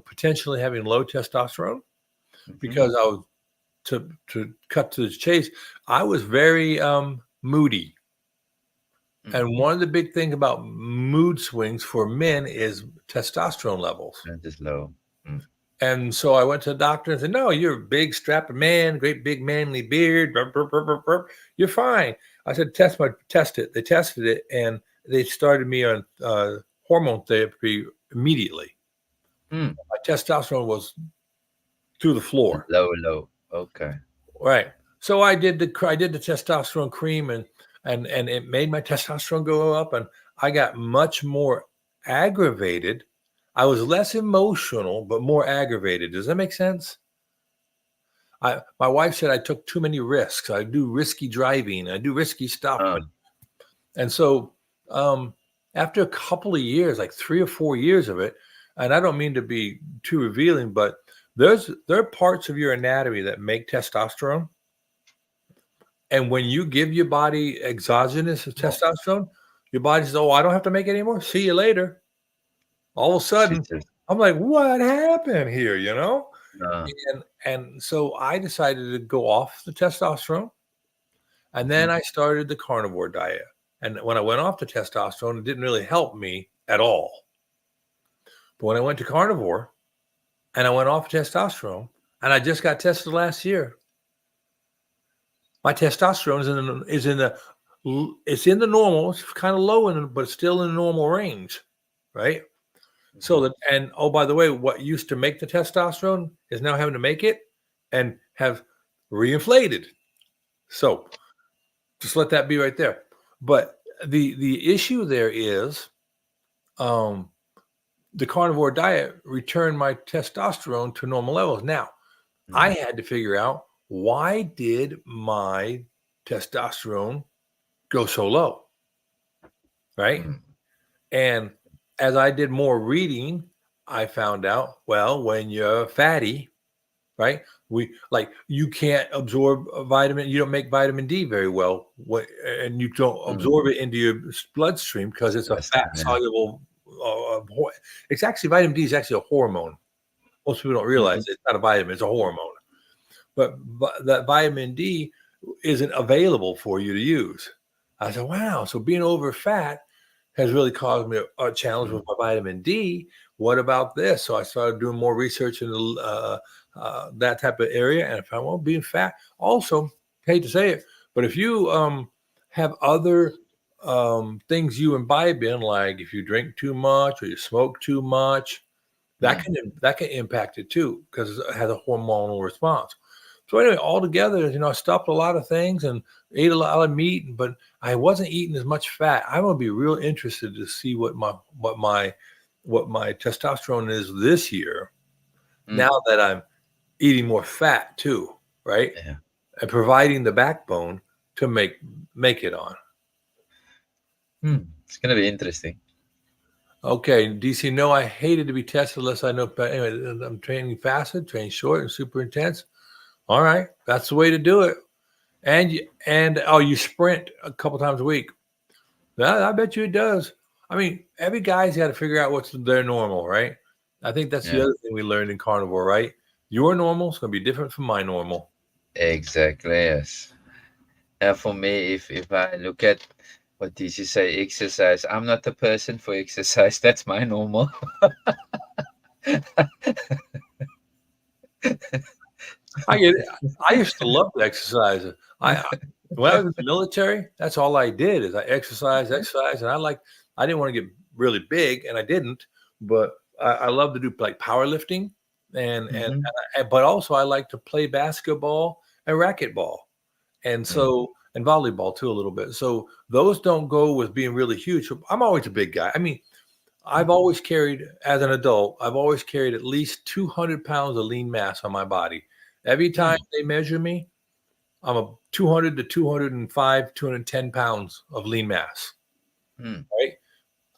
potentially having low testosterone because I was to cut to the chase. I was very moody, and one of the big things about mood swings for men is testosterone levels. That is low. Mm. And so I went to the doctor and said, "No, you're a big, strapping man, great big manly beard. Burp, burp, burp, burp, burp. You're fine." I said, "Test it." They tested it, and they started me on hormone therapy immediately. Mm. My testosterone was through the floor. Low. Okay. Right. So I did the testosterone cream, and it made my testosterone go up, and I got much more aggravated. I was less emotional, but more aggravated. Does that make sense? My wife said I took too many risks. I do risky driving. I do risky stuff. And so after a couple of years, like 3 or 4 years of it, and I don't mean to be too revealing, but there are parts of your anatomy that make testosterone. And when you give your body exogenous testosterone, your body says, "Oh, I don't have to make it anymore. See you later." All of a sudden, I'm like, "What happened here?" And so I decided to go off the testosterone, and then I started the carnivore diet. And when I went off the testosterone, it didn't really help me at all. But when I went to carnivore, and I went off testosterone, and I just got tested last year, my testosterone is in the normal. It's kind of low but it's still in the normal range, right? So that, and oh, by the way, what used to make the testosterone is now having to make it and have reinflated. So just let that be right there. But the issue there is the carnivore diet returned my testosterone to normal levels. Now, I had to figure out, why did my testosterone go so low? Right? And as I did more reading, I found out, well, when you're fatty, right? You can't absorb a vitamin. You don't make vitamin D very well, and you don't absorb it into your bloodstream because it's a fat soluble. It's actually, vitamin D is actually a hormone. Most people don't realize it's not a vitamin; it's a hormone. But that vitamin D isn't available for you to use. I said, wow. So being over fat has really caused me a challenge with my vitamin D. What about this? So I started doing more research in that type of area, and I found, well, being fat also hate to say it, but if you have other things you imbibe in, like if you drink too much or you smoke too much, Mm. that can impact it too because it has a hormonal response. So anyway, altogether, I stopped a lot of things and ate a lot of meat, but I wasn't eating as much fat. I'm gonna be real interested to see what my testosterone is this year. Mm. Now that I'm eating more fat too, right? Yeah. And providing the backbone to make it on. It's gonna be interesting. Okay, DC. No, I hated to be tested unless I know. But anyway, I'm training fasted, training short, and super intense. All right, that's the way to do it. And oh, you sprint a couple times a week. I bet you it does. I mean, every guy's got to figure out what's their normal, right? I think that's the Yeah. other thing we learned in carnivore, right? Your normal is going to be different from my normal. Exactly. Yes. For me, if I look at what did you say, exercise, I'm not the person for exercise. That's my normal. I get it. I used to love to exercise. I when I was in the military, that's all I did is I exercise, and I didn't want to get really big, and I didn't, but I love to do like powerlifting, Hmm. but also I like to play basketball and racquetball, and Mm. and volleyball too a little bit. So those don't go with being really huge. So I'm always a big guy. I mean, I've always carried, as an adult, I've always carried at least 200 pounds of lean mass on my body. Every time Mm. they measure me, I'm a 200 to 205, 210 pounds of lean mass, Mm. right?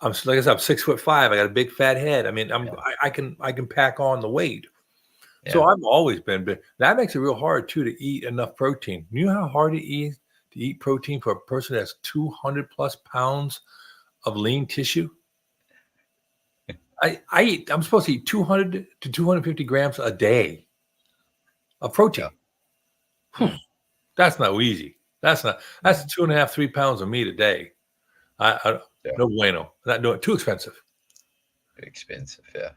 Like I said, I'm 6'5". I got a big fat head. I mean, Yeah. I can pack on the weight. So Yeah. I've always been big. That makes it real hard too to eat enough protein. You know how hard it is to eat protein for a person that's 200 plus pounds of lean tissue? I'm supposed to eat 200 to 250 grams a day of protein. Yeah. Whew, Mm. that's not easy. That's Mm. 2.5, 3 pounds of meat a day. I Yeah. no bueno. Not doing too expensive. Expensive. Yeah.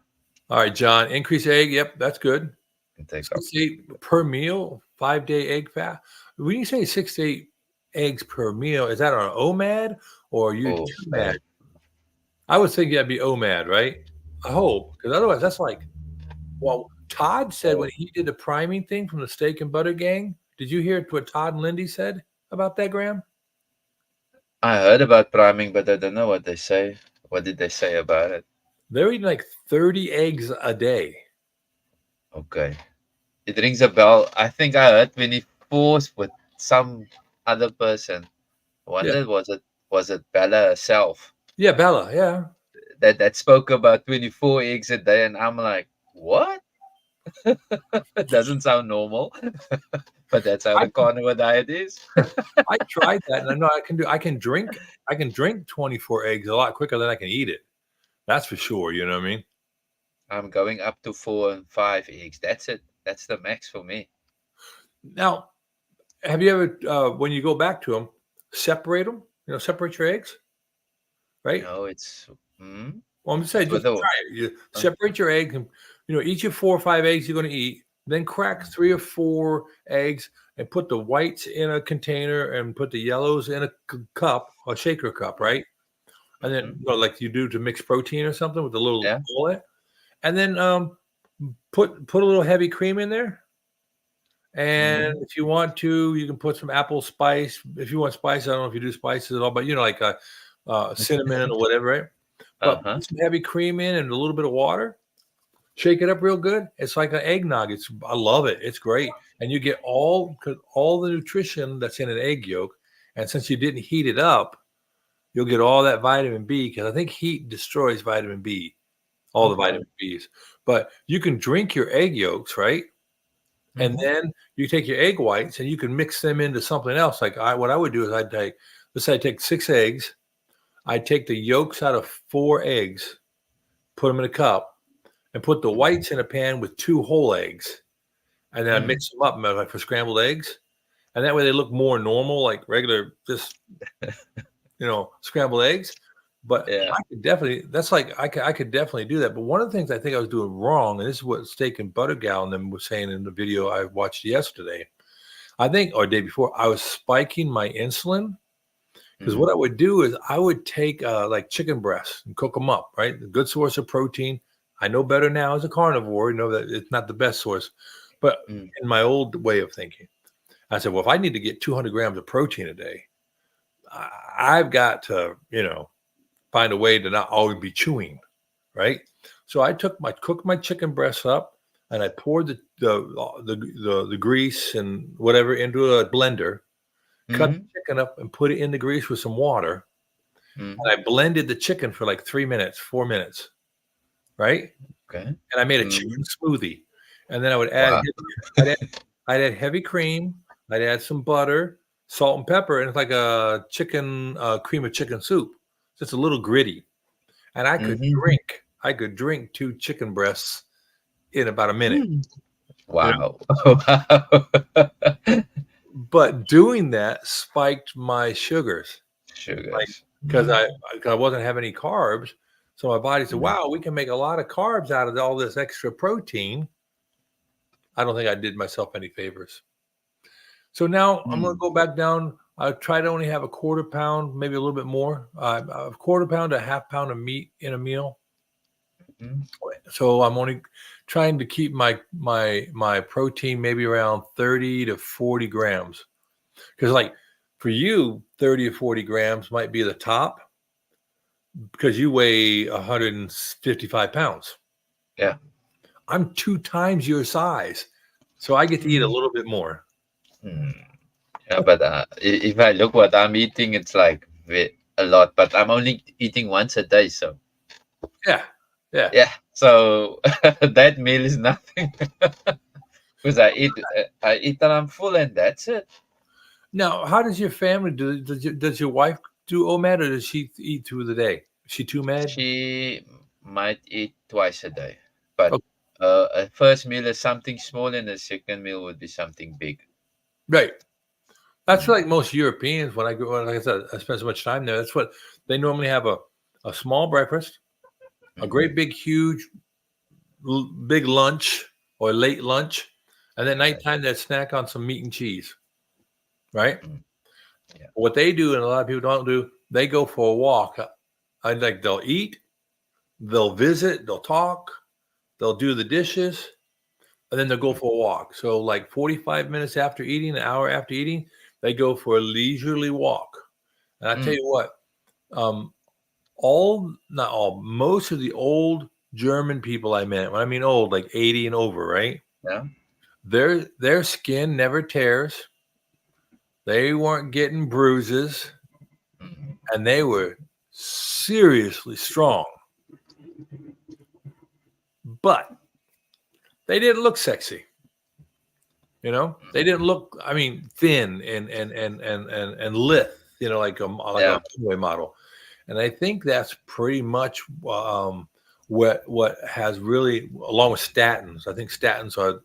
All right, John. Increase egg. Yep, that's good. Can take up. 6 to 8 per meal. 5-day egg fat. When you say 6 to 8 eggs per meal, is that on OMAD or are you Oh, too mad? man. I would think that'd be OMAD, right? I hope, because otherwise that's like, well, Todd said when he did the priming thing from the steak and butter gang. Did you hear what Todd and Lindy said about that, Graham? I heard about priming, but I don't know what they say. What did they say about it? They're eating like 30 eggs a day. Okay. It rings a bell. I think I heard 24 with some other person. I Yeah. wondered was it Bella herself Yeah, Bella. Yeah. that spoke about 24 eggs a day, and I'm like, what? It doesn't sound normal, but that's how I the carnivore diet is. I tried that and I know I can drink 24 eggs a lot quicker than I can eat it. That's for sure, you know what I mean? I'm going up to 4 and 5 eggs. That's it. That's the max for me. Now, have you ever when you go back to them, separate them? Separate your eggs, right? No, it's Well, I'm just saying, for just the try it. You uh, separate your eggs, and each of 4 or 5 eggs you're going to eat. Then crack 3 or 4 eggs and put the whites in a container and put the yellows in a cup, a shaker cup, right? And then, mhm, like you do to mix protein or something with a little yeah. bullet. And then put a little heavy cream in there. And Hmm. if you want to, you can put some apple spice. If you want spice, I don't know if you do spices at all, but like cinnamon or whatever, right? But Uh-huh. put some heavy cream in and a little bit of water. Shake it up real good. It's like an eggnog. I love it. It's great, and you get all the nutrition that's in an egg yolk. And since you didn't heat it up, you'll get all that vitamin B because I think heat destroys vitamin B, all the Okay. vitamin Bs. But you can drink your egg yolks, right? And Hmm. then you take your egg whites and you can mix them into something else. Like what I would do is let's say I take 6 eggs. I'd take the yolks out of 4 eggs, put them in a cup, and put the whites in a pan with 2 whole eggs. And then I Mm. mix them up like for scrambled eggs. And that way they look more normal, like regular, just, scrambled eggs. But Yeah. I could definitely, that's like, I could definitely do that. But one of the things I think I was doing wrong, and this is what Steak and Butter Gal and them was saying in the video I watched yesterday, I think, or day before, I was spiking my insulin because Mm, what I would do is I would take like chicken breasts and cook them up, right? A good source of protein. I know better now as a carnivore, you know that it's not the best source, but mm, in my old way of thinking, I said, well, if I need to get 200 grams of protein a day, I've got to, find a way to not always be chewing, right? So I cooked my chicken breasts up, and I poured the grease and whatever into a blender, cut mm, the chicken up, and put it in the grease with some water. mm. And I blended the chicken for like 3 minutes, 4 minutes, right? Okay. And I made a Mm. chicken smoothie. And then I would Wow. I'd add, I'd add heavy cream. I'd add some butter, salt, and pepper, and it's like a chicken cream of chicken soup. Just a little gritty. And Mhm. I could drink two chicken breasts in about a minute. Mm. You know, Wow. Wow. but doing that spiked my sugars, like Sugars. because Mm, I wasn't having any carbs. So my body said, mm, "Wow, we can make a lot of carbs out of all this extra protein." I don't think I did myself any favors. So now I'm going to mm, go back down. I try to only have a quarter pound, maybe a little bit more, a quarter pound to a half pound of meat in a meal. mm. So I'm only trying to keep my protein maybe around 30 to 40 grams. Because like for you, 30 or 40 grams might be the top because you weigh 155 pounds. Yeah. I'm 2 times your size. So I get to eat a Mm, little bit more. mm. Yeah, but if I look what I'm eating, it's like a lot. But I'm only eating once a day, so Yeah. Yeah. yeah. So that meal is nothing because I eat till I'm full, and that's it. Now, how does your family do? Does your wife do OMAD or does she eat through the day? Is she too mad? She might eat twice a day, but Oh, a first meal is something small, and a second meal would be something big. right. That's Mm, like most Europeans. When I go, like I said, I spend so much time there. That's what they normally have a small breakfast, a mm, great big huge big lunch or late lunch, and then yeah, nighttime that snack on some meat and cheese. Right. mm, yeah, What they do, and a lot of people don't do, they go for a walk. I like they'll eat, they'll visit, they'll talk, they'll do the dishes, and then they'll go mm, for a walk. So, like 45 minutes after eating, an hour after eating, they go for a leisurely walk. And I tell mm, you what, um, not all, most of the old German people I met, when I mean old, like 80 and over, right? yeah. Their skin never tears. They weren't getting bruises, Mm, and they were seriously strong. But they didn't look sexy. They didn't look. I mean, thin and lithe. Like a yeah. runway model. And I think that's pretty much what has really, along with statins. I think statins are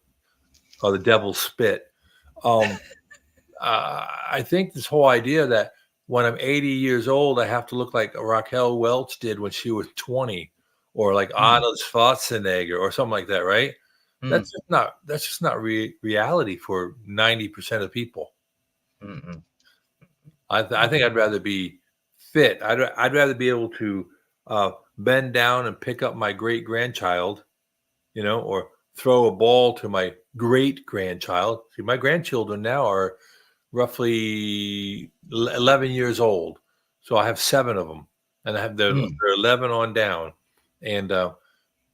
the devil's spit. Um, I think this whole idea that when I'm 80 years old, I have to look like Raquel Welch did when she was 20, or like Mm, Arnold Schwarzenegger, or something like that, right? mm, That's just not reality for 90% of people. mm, mm, I think I'd rather be fit. I'd rather be able to bend down and pick up my great grandchild, or throw a ball to my great grandchild. See, my grandchildren now are roughly 11 years old, so I have seven of them, and mm. they're 11 on down, and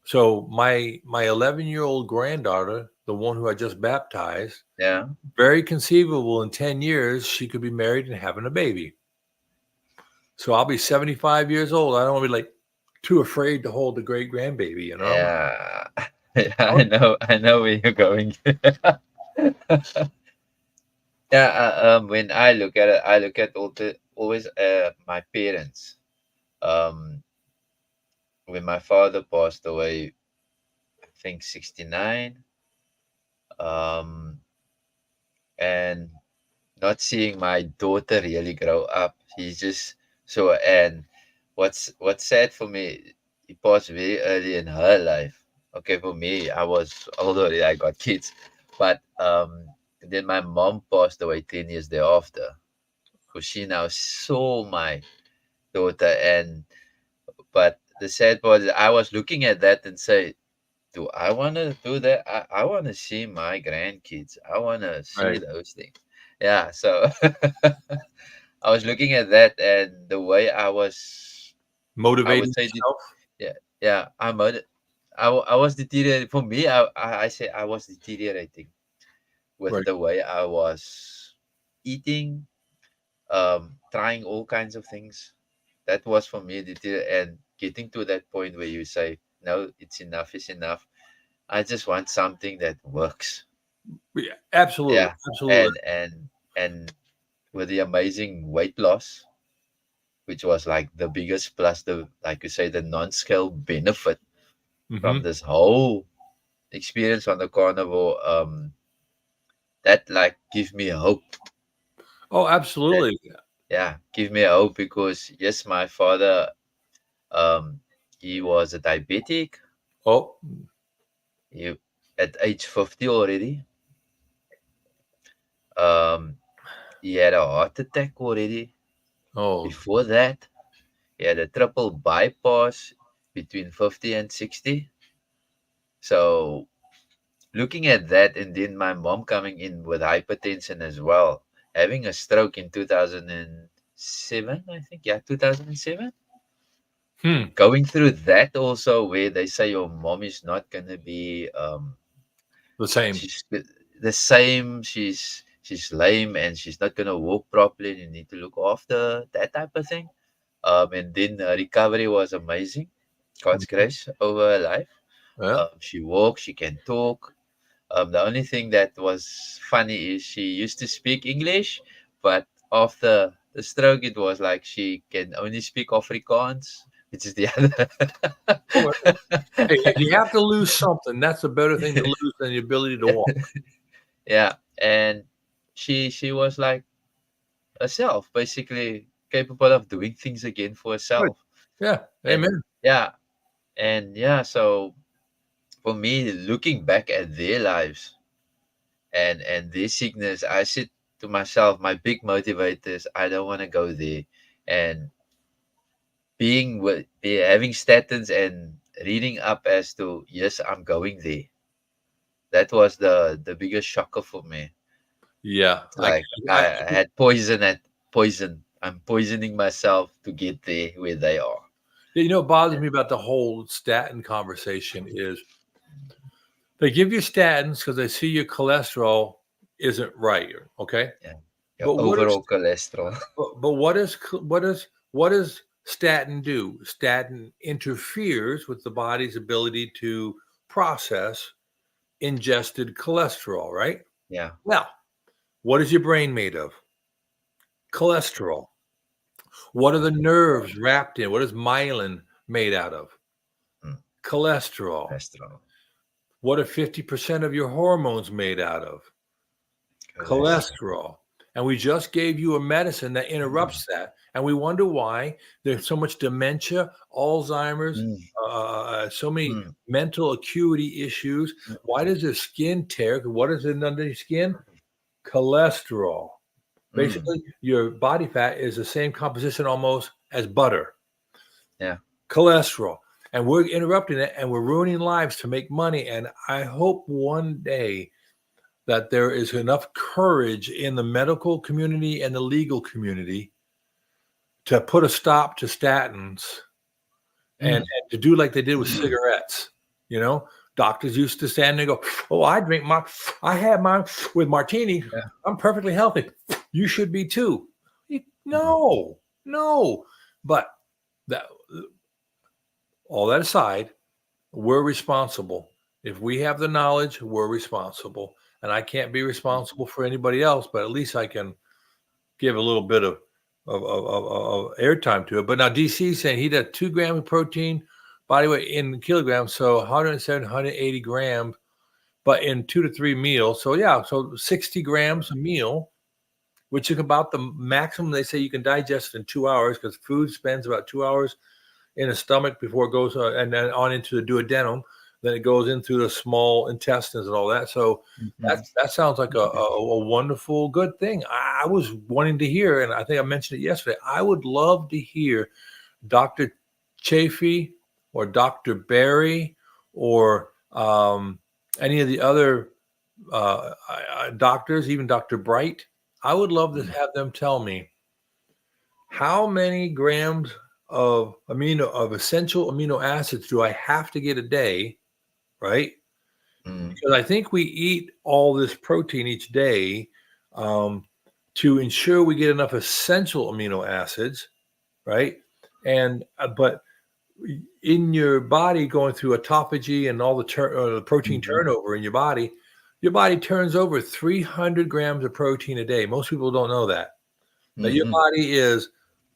so my 11-year-old granddaughter, the one who I just baptized, Yeah. very conceivable in 10 years she could be married and having a baby. So I'll be 75 years old. I don't want to be like too afraid to hold the great grandbaby. Yeah. Yeah, I know where you're going. Yeah, when I look at it, I look at always my parents. Um, when my father passed away, I think 69. Um, and not seeing my daughter really grow up. He's just so and what's sad for me, he passed very early in her life. Okay, for me, I was older, I got kids. But And then my mom passed away 10 years thereafter, because she now saw my daughter. And but the sad part is I was looking at that and say, do I want to do that? I want to see my grandkids. I want to see Right. those things. Yeah. So I was looking at that, and the way I would Motivating say, yourself. yeah, yeah, I was deteriorating. For me, I say I was deteriorating with Right. the way I was eating, trying all kinds of things. That was for me and getting to that point where you say, no, it's enough, is enough. I just want something that works. Yeah, absolutely. Yeah. Absolutely. And with the amazing weight loss, which was like the biggest plus, the like you say, the non-scale benefit from Hmm. this whole experience on the carnivore, that like give me hope. Oh, That, absolutely. yeah, give me hope, because yes, my father, um he was a diabetic. Oh, He, at age 50 already, um he had a heart attack already. oh, Before that, he had a triple bypass between 50 and 60. So looking at that, and then my mom coming in with hypertension as well, having a stroke in 2007, I think. Yeah, 2007. hmm, Going through that also, where they say your mom is not going to be, the same. she's the same, she's lame, and she's not going to walk properly, and you need to look after that type of thing. And then recovery was amazing. God's grace over her life. Yeah. She walks, she can talk. The only thing that was funny is she used to speak English, but after the stroke, it was like she can only speak Afrikaans, which is the other. Well, hey, if you have to lose something, that's a better thing to lose than the ability to walk. Yeah, and she was like herself, basically capable of doing things again for Good. herself. Yeah. And Amen. yeah, and yeah, so for me, looking back at their lives and their sickness, I said to myself, my big motivators, I don't want to go there. And having statins and reading up as to, yes, I'm going there. That was the biggest shocker for me. Yeah. Like I had poison. I'm poisoning myself to get there where they are. what bothers me about the whole statin conversation is they give you statins because they see your cholesterol isn't right. Okay. Yeah. Your But what is overall cholesterol. but what does statin do? Statin interferes with the body's ability to process ingested cholesterol, right? Yeah. Well, what is your brain made of? Cholesterol. What are the nerves wrapped in? What is myelin made out of? Mm, Cholesterol. cholesterol. What are 50% of your hormones made out of? Cholesterol. Cholesterol. And we just gave you a medicine that interrupts that. And we wonder why there's so much dementia, Alzheimer's, Mm, so many mm, mental acuity issues. mm, Why does the skin tear? What is it under your skin? Cholesterol. mm. Basically, your body fat is the same composition almost as butter. Yeah. Cholesterol. And we're interrupting it and we're ruining lives to make money. And I hope one day that there is enough courage in the medical community and the legal community to put a stop to statins Mm, and to do like they did with cigarettes. You know, doctors used to stand there and go, "Oh, I had mine with martini. yeah. I'm perfectly healthy. You should be too." Mhm. No, no. But that all that aside, we're responsible. If we have the knowledge, we're responsible. And I can't be responsible for anybody else, but at least I can give a little bit of airtime to it. But now DC is saying he does 2 grams of protein, body weight in kilograms, so 170, 180 grams, but in 2 to 3 meals. So yeah, so 60 grams a meal, which is about the maximum they say you can digest in 2 hours because food spends about 2 hours in the stomach before it goes and then on into the duodenum. then it goes in through the small intestines and all that. So Mhm. that sounds like a wonderful, good thing. I was wanting to hear, and I think I mentioned it yesterday. I would love to hear Dr. Chafee or Dr. Barry or any of the other doctors, even Dr. Bright. I would love to Mm. have them tell me how many grams of essential amino acids do I have to get a day, right? Mm. Because I think we eat all this protein each day um, to ensure we get enough essential amino acids, right? And but in your body going through autophagy and all the protein Mhm. turnover in your body turns over 300 grams of protein a day. Most people don't know that. That your Mhm. body is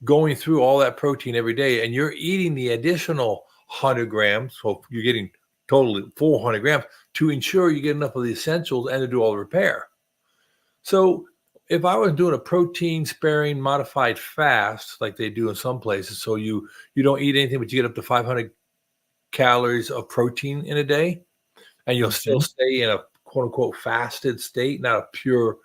going through all that protein every day, and you're eating the additional 100 grams. So you're getting totally 400 grams to ensure you get enough of the essentials and to do all the repair. So if I was doing a protein sparing modified fast, like they do in some places, so you don't eat anything, but you get up to 500 calories of protein in a day, and you'll still Mhm. stay in a quote unquote fasted state, not a pure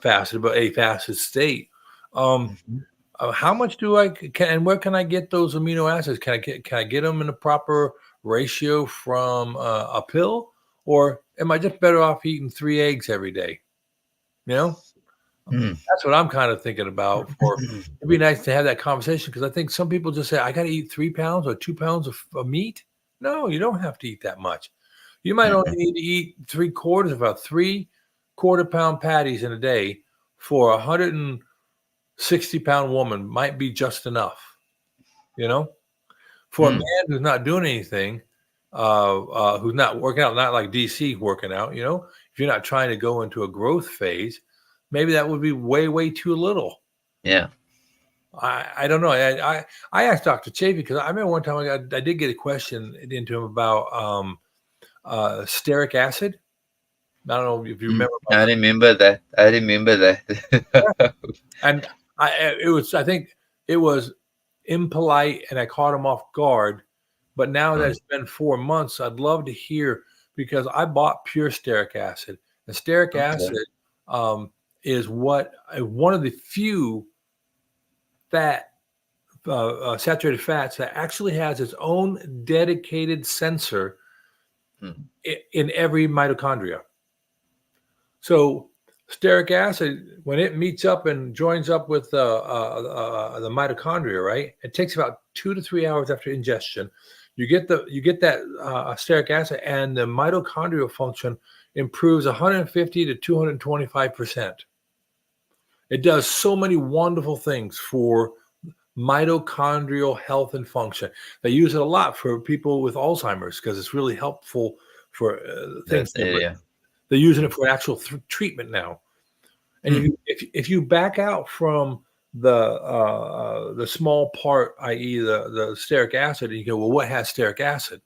fasted, but a fasted state. Um, Mhm. how much do I can and where can I get those amino acids? Can I get them in a proper ratio from a pill, or am I just better off eating 3 eggs every day? You know, Mm. that's what I'm kind of thinking about. For it'd be nice to have that conversation because I think some people just say I got to eat 3 pounds or 2 pounds of meat. No, you don't have to eat that much. You might only Mhm. need to eat 3/4 of a 3/4 pound patties in a day for 160-pound woman might be just enough. You know, for a Mm. man who's not doing anything, who's not working out, not like DC working out, if you're not trying to go into a growth phase, maybe that would be way, way too little. Yeah. I don't know. I asked Dr. Chafee because I remember one time I did get a question into him about stearic acid. I don't know if you Mm. remember about I that. remember that. I remember that. And I think it was impolite and I caught him off guard. But now that Mm. it's been 4 months, I'd love to hear because I bought pure stearic acid. And stearic Okay. acid um, is one of the few fat saturated fats that actually has its own dedicated sensor Mm. in every mitochondria. So stearic acid, when it meets up and joins up with the mitochondria, right? It takes about 2 to 3 hours after ingestion. You get that stearic acid, and the mitochondrial function improves 150 to 225%. It does so many wonderful things for mitochondrial health and function. They use it a lot for people with Alzheimer's because it's really helpful for That things there. But area. they're using it Mm. for actual treatment now. And Mm. if you back out from the small part, i.e., the stearic acid, and you go, well, what has stearic acid?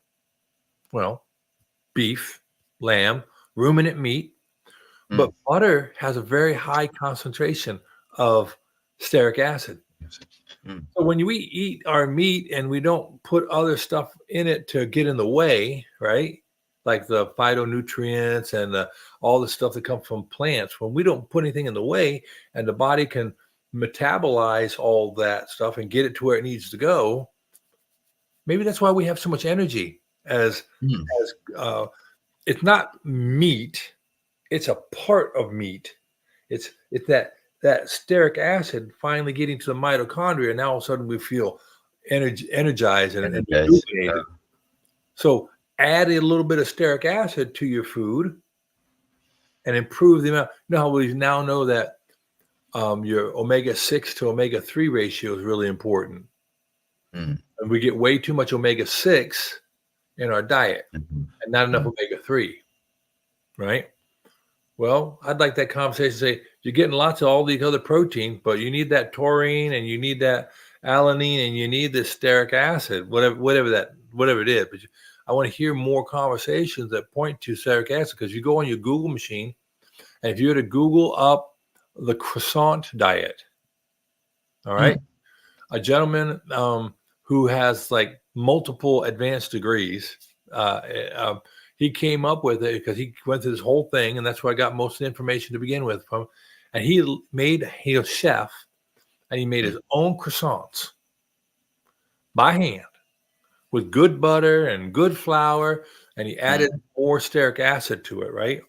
Well, beef, lamb, ruminant meat, but Mm. butter has a very high concentration of stearic acid. Mm. So when we eat our meat and we don't put other stuff in it to get in the way, right? Like the phytonutrients and all the stuff that comes from plants, when we don't put anything in the way and the body can metabolize all that stuff and get it to where it needs to go, maybe that's why we have so much energy Mm. as it's not meat, it's a part of meat. It's that stearic acid finally getting to the mitochondria. Now all of a sudden we feel energized and Energize. rejuvenated. So add a little bit of stearic acid to your food and improve the amount. Now we now know that your omega-6 to omega-3 ratio is really important. Mm. And we get way too much omega-6 in our diet Mhm. and not enough Mm. omega-3, right? Well, I'd like that conversation to say you're getting lots of all these other proteins, but you need that taurine and you need that alanine and you need this stearic acid, whatever it is. But I want to hear more conversations that point to stearic acid because you go on your Google machine and if you were to Google up the croissant diet, all right, Mm. a gentleman who has like multiple advanced degrees, Uh, eh, um, he came up with it because he went through this whole thing, and that's where I got most of the information to begin with from. And he was a chef, and he made Mm. his own croissants by hand with good butter and good flour, and he added Mm. more stearic acid to it, right?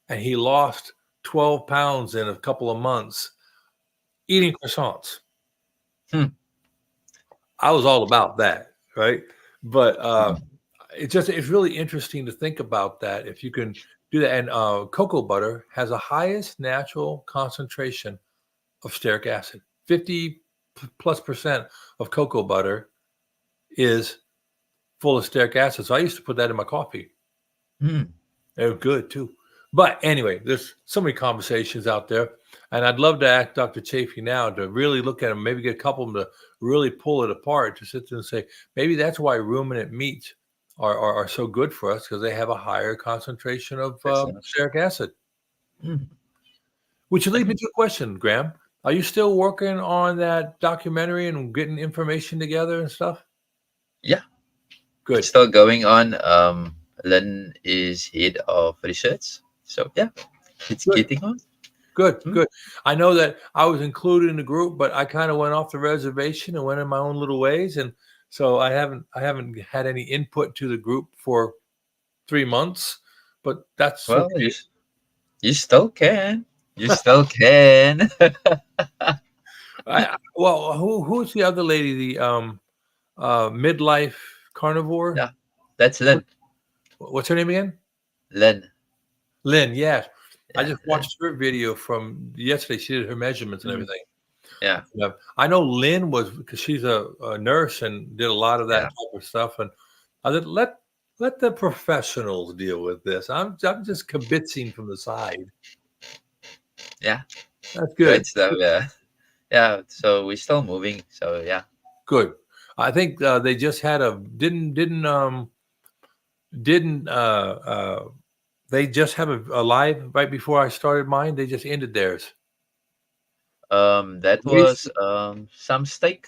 And he lost 12 pounds in a couple of months eating croissants. Hmm. I was all about that, right? But Mm. it's really interesting to think about that if you can do that. And cocoa butter has the highest natural concentration of stearic acid. 50+ percent of cocoa butter is full of stearic acid. So I used to put that in my coffee. Mm. They're good too. But anyway, there's so many conversations out there. And I'd love to ask Dr. Chafee now to really look at them, maybe get a couple of them to really pull it apart, to sit there and say, maybe that's why ruminant meats are so good for us, because they have a higher concentration of That's nice. stearic acid. Mm. Which leads me And to a question, Graham. Are you still working on that documentary and getting information together and stuff? yeah, it's Good. still going on. Lynn is head of research. So yeah, it's Good. getting on. Good, Mm. good. I know that I was included in the group, but I kind of went off the reservation and went in my own little ways, and so I haven't had any input to the group for 3 months, but that's Well, okay. you still can. You still can. Well, who's the other lady? The midlife carnivore. yeah, that's What, Lynn. what's her name again? Lynn. Lynn. Yes, I Yeah, just Lynn. watched her video from yesterday. She did her measurements and Mm. everything. Yeah, Yeah. I know Lynn was, because she's a nurse and did a lot of that yeah, type of stuff. And I said, let the professionals deal with this. I'm just kibitzing from the side. yeah. That's good. Great stuff. Yeah, yeah. So we're still moving. So yeah. Good. I think they just had a didn't they just have a live right before I started mine. They just ended theirs. That Raise, was some steak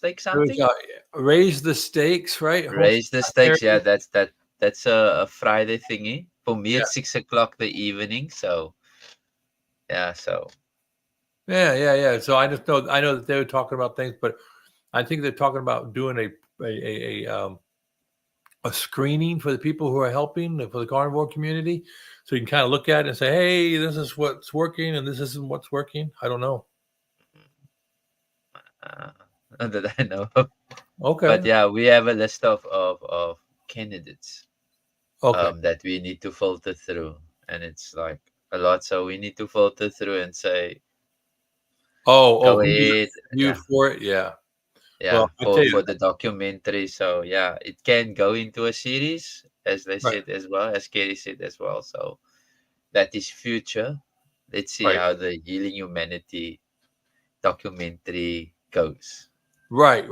it was, something. raise the stakes, right? Hosted Raise the by stakes. Yeah, Mary. that's a Friday thingy. For me, Yeah. it's 6 o'clock the evening. So yeah, so Yeah, yeah, yeah. So I know that they were talking about things, but I think they're talking about doing a screening for the people who are helping for the carnivore community, so you can kind of look at it and say, "Hey, this is what's working, and this isn't what's working." I don't know. uh, not that I know. Okay, But yeah, we have a list of candidates okay. that we need to filter through, and it's like a lot. So we need to filter through and say, Oh, go who you ahead. you Yeah, for it? Yeah. yeah, Well, I tell you, for the documentary. So yeah, it can go into a series, as they right, said as well, as Kerry said as well. So that is future. Let's see right, how the Healing Humanity documentary goes. right.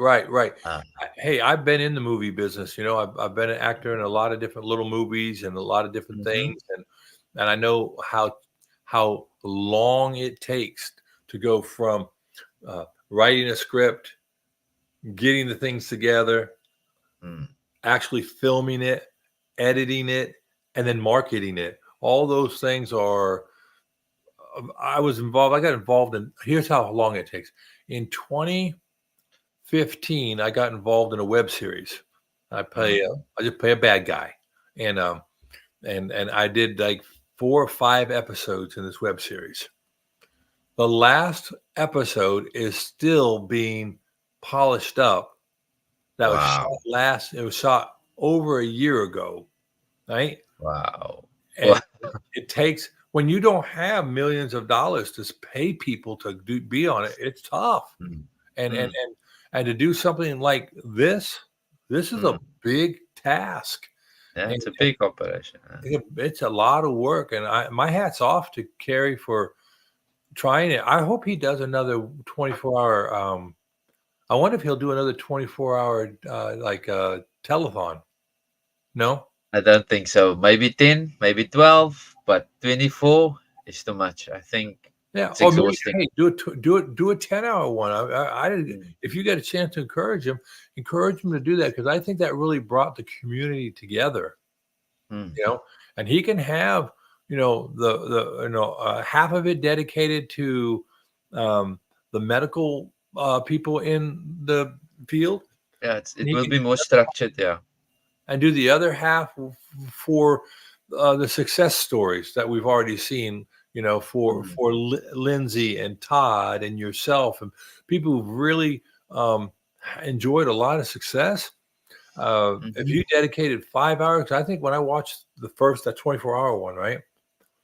Uh, Hey, I've been in the movie business. I've been an actor in a lot of different little movies and a lot of different mm-hmm, things, and I know how long it takes to go from writing a script, getting the things together, mm, actually filming it, editing it, and then marketing it. All those things are. I was involved. I got involved in. Here's how long it takes. In 2015, I got involved in a web series. I play. mm-hmm. I just play a bad guy, and and I did like 4 or 5 episodes in this web series. The last episode is still being polished up. That was Wow, shot last. It was shot over a year ago, right? wow, wow. And it takes, when you don't have millions of dollars to pay people to be on it. It's tough, Mm, and and mm, and and to do something like this. This is a mm. big task, Yeah, and it's a big operation. it's a lot of work. And my hat's off to Kerry for trying it. I hope he does another 24 hour. I wonder if he'll do another 24 hour like telethon. No. I don't think so. Maybe 10, maybe 12, but 24 is too much. I think Yeah, It's or maybe exhausting. hey, do a 10-hour one. Mm, If you get a chance to encourage him to do that because I think that really brought the community together. mm, You know, and he can have half of it dedicated to um, the medical people in the field, yeah, and it he will can be more structured. Yeah. and do the other half for the success stories that we've already seen. Mm, For Lindsay and Todd and yourself and people who've really um, enjoyed a lot of success. If mm-hmm, you dedicated 5 hours, I think when I watched that 24-hour one, right?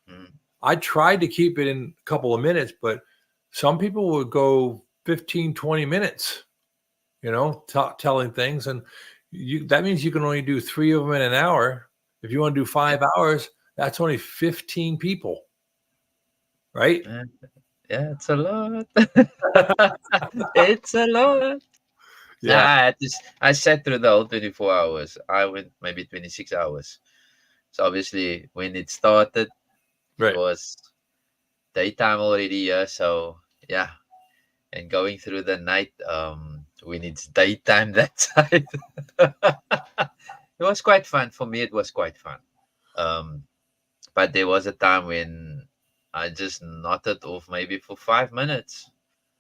mm, I tried to keep it in a couple of minutes, but some people would go 15, 20 minutes, telling things. And that means you can only do 3 of them in an hour. If you want to do yeah, 5 hours, that's only 15 people, right? yeah, yeah, it's a lot. It's a lot. Yeah, Nah, I sat through the whole 24 hours. I went maybe 26 hours. So obviously, when it started, it right. was daytime already. Yeah, so yeah, and going through the night, when it's daytime that side, it was quite fun for me. It was quite fun. Um, but there was a time when I just nodded off maybe for 5 minutes.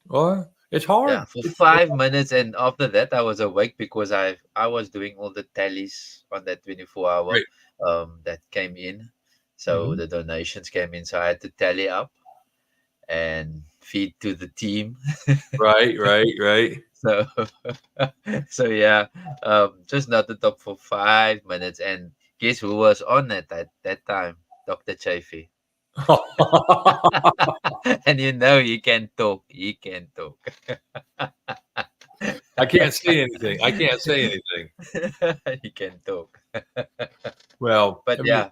Well, it's Yeah, hard. for 5 minutes, and after that, I was awake because I was doing all the tallies on that 24 hour Right. that came in. So Mhm. the donations came in, so I had to tally up and feed to the team. Right, right, right. So so yeah, just not the top for 5 minutes, and guess who was on it at that time? Dr. Chafee. And he can talk. He can talk. I can't say anything. I can't say anything. He can talk. Well, But I mean, yeah,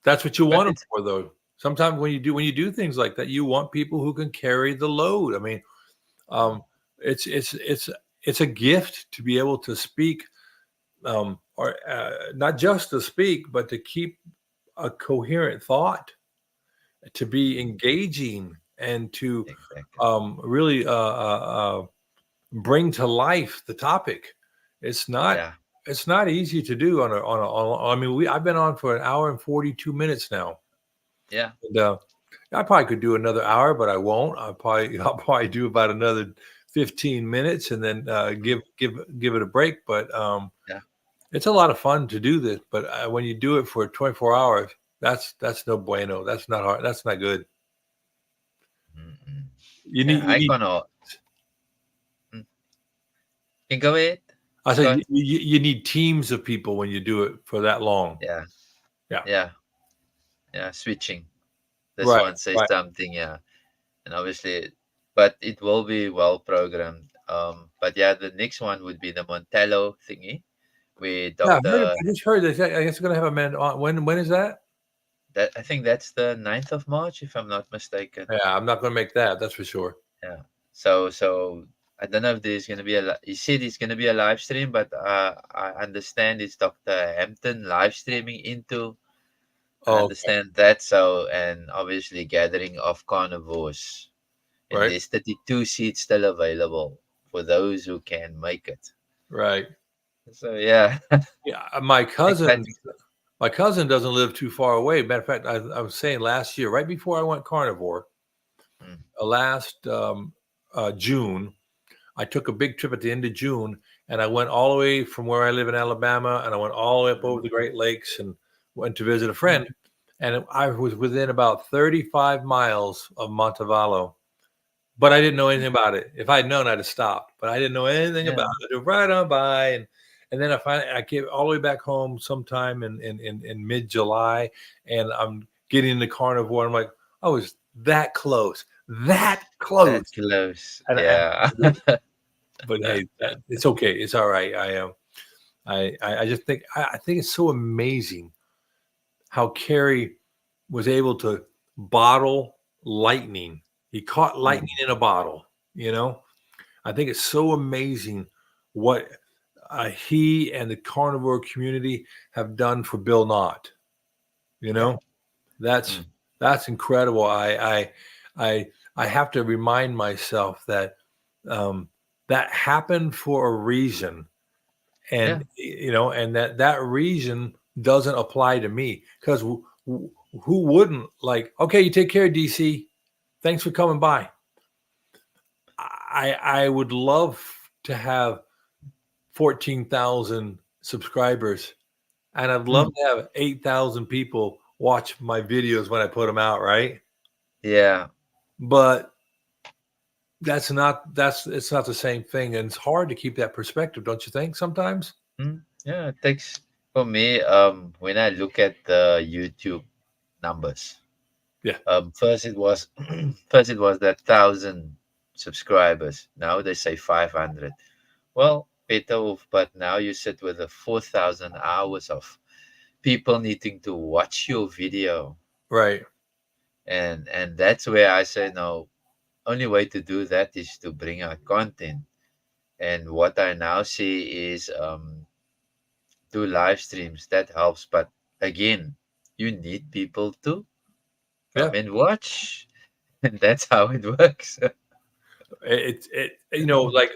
that's what you but want them it's for, though. Sometimes when you do things like that, you want people who can carry the load. I mean, mm, um, it's a gift to be able to speak, or not just to speak, but to keep a coherent thought, to be mm, engaging, and to exactly. really bring to life the topic. It's not Yeah, it's not easy to do I mean, I've been on for an hour and 42 minutes now. yeah. And I probably could do another hour, but I won't. I'll probably do about another 15 minutes and then Mm, give it a break. But yeah. it's a lot of fun to do this. But when you do it for 24 hours, that's no bueno. That's not hard. That's not good. Mm-mm. You Yeah, need you I need. gonna. Mm, can go ahead, I said Scott. you need teams of people when you do it for that long. Yeah, Yeah. yeah, yeah. Switching. This Right. one says Right. something. Yeah, and obviously, but it will be well programmed. But yeah, the next one would be the Montello thingy with Yeah. Doctor. I just heard this. I guess it's going to have a man on. When is that? That I think that's the 9th of March, if I'm not mistaken. Yeah. I'm not going to make that. That's for sure. Yeah. So I don't know if there's gonna be he said it's gonna be a live stream, but I understand it's Dr. Hampton live streaming into. I Oh, okay. understand that. So, and obviously gathering of carnivores, and Right. there's 32 seats still available for those who can make it. Right. So yeah, Yeah. My cousin. exciting stuff. My cousin doesn't live too far away. Matter of fact, I was saying last year, right before I went carnivore, Mm, last June, I took a big trip at the end of June, and I went all the way from where I live in Alabama, and I went all the way up over mm, the Great Lakes and went to visit a mm. friend. And I was within about 35 miles of Montevallo, but I didn't know anything about it. If I'd known, I'd have stopped, but I didn't know anything about Yeah, it. I drove right on by, and then I came all the way back home sometime in mid July, and I'm getting into carnivore. I'm like, I was that close, that close. and Yeah. but hey, it's okay. It's all right. I just think I think it's so amazing how Kerry was able to bottle lightning. He caught lightning Mm, in a bottle. You know, I think it's so amazing what he and the carnivore community have done for Bill Knott. You yeah. know, that's Mm, that's incredible. I have to remind myself that um, that happened for a reason, Yeah. and and that reason doesn't apply to me because who wouldn't like? Okay, you take care, DC. Thanks for coming by. I would love to have 14,000 subscribers, and I'd love Mm. to have 8,000 people watch my videos when I put them out, right? Yeah. But that's it's not the same thing, and it's hard to keep that perspective, don't you think? Sometimes, Mm. Yeah. It takes for me. When I look at the YouTube numbers, yeah, first it was first it was that 1,000 subscribers. Now they say 500. Well, better off, but now you sit with the 4,000 hours of people needing to watch your video, right, and that's where I say no. Only way to do that is to bring out content. And what I now see is do live streams. That helps, but again, you need people to yeah. come and watch, and that's how it works. It like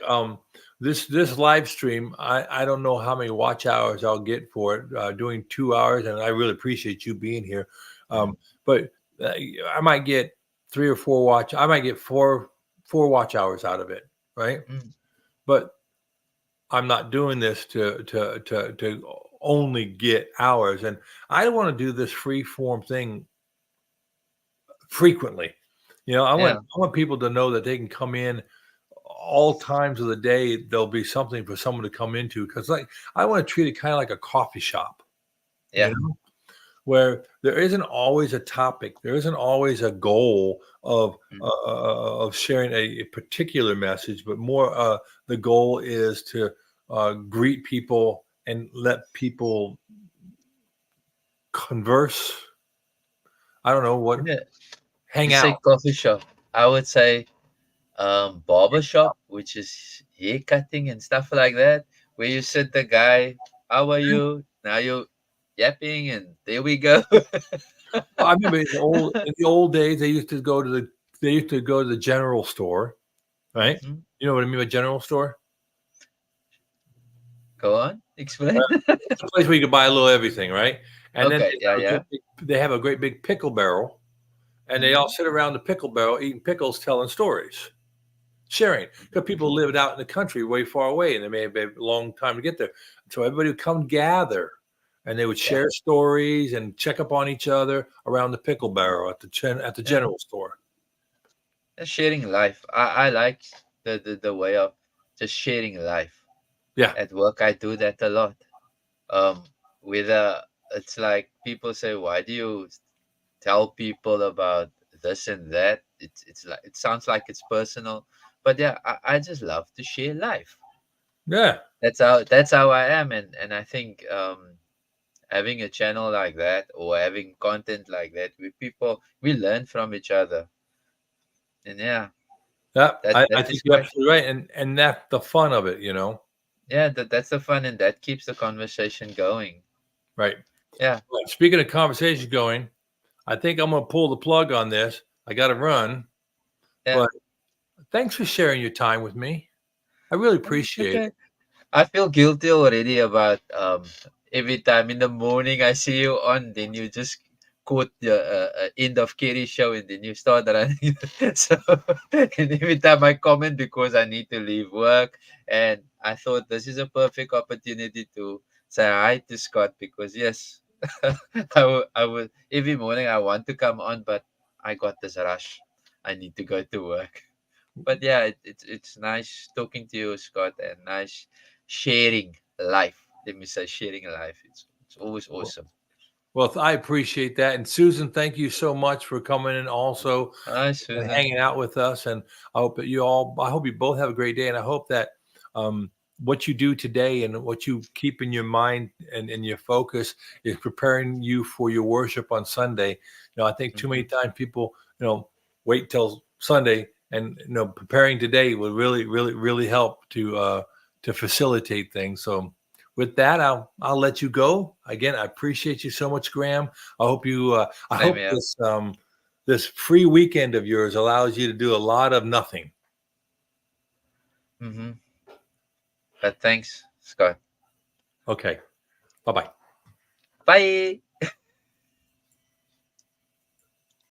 this live stream. I don't know how many watch hours I'll get for it. Doing 2 hours, and I really appreciate you being here. Mm, But I might get three or four watch. I might get four watch hours out of it, right? mm, But I'm not doing this to only get hours, and I want to do this free form thing frequently. yeah, I want people to know that they can come in all times of the day. There'll be something for someone to come into because, like, I want to treat it kind of like a coffee shop, you yeah, know, where there isn't always a topic, there isn't always a goal mm, of sharing a particular message, but more the goal is to greet people and let people converse. I don't know what, yeah. You hang say out. coffee shop. I would say barber shop, which is hair cutting and stuff like that, where you sit the guy, how are you? Now you yapping, and there we go. I remember in the old days they used to go to the general store, right? Mhm. You know what I mean by general store? Go on, explain. It's a place where you can buy a little everything, right? And then Okay, yeah, yeah, they have a great big pickle barrel, and they all hmm, sit around the pickle barrel eating pickles, telling stories, sharing. Because people lived out in the country way far away, and they may have been a long time to get there. So everybody would come gather, and they would yeah, share stories and check up on each other around the pickle barrel at the yeah. general store. Just sharing life. I like the way of just sharing life. Yeah, At work, I do that a lot. Um, with it's like people say, why do you tell people about this and that? It's like it sounds like it's personal, but yeah, I just love to share life. yeah. That's how I am, and I think having a channel like that or having content like that with people, we learn from each other, and yeah, Yeah, that I that think is you're quite absolutely right, and that's the fun of it. yeah, that's the fun, and that keeps the conversation going. Right. Yeah, Well, speaking of conversation going, I think I'm gonna pull the plug on this. I got to run, yeah. but thanks for sharing your time with me. I really It's appreciate okay. it. I feel guilty already about every time in the morning I see you on, then you just quote the end of Kerry show, and then you start running. So and every time I comment because I need to leave work, and I thought this is a perfect opportunity to say hi to Scott because yes, I will every morning I want to come on, but I got this rush. I need to go to work. But yeah, it's nice talking to you, Scott, and nice sharing life. Let me say sharing life. It's always awesome. Well, I appreciate that. And Susan, thank you so much for coming in also Hi, and Susan. hanging out with us. And I hope you both have a great day. And I hope that um, what you do today and what you keep in your mind and in your focus is preparing you for your worship on Sunday. I think too many Hmm. times people, wait till Sunday, and preparing today will really, really, really help to facilitate things. So with that, I'll let you go. Again, I appreciate you so much, Graham. I hope Same I hope here. this this free weekend of yours allows you to do a lot of nothing. Mm-hmm. But thanks, Scott. Okay. Bye-bye. Bye.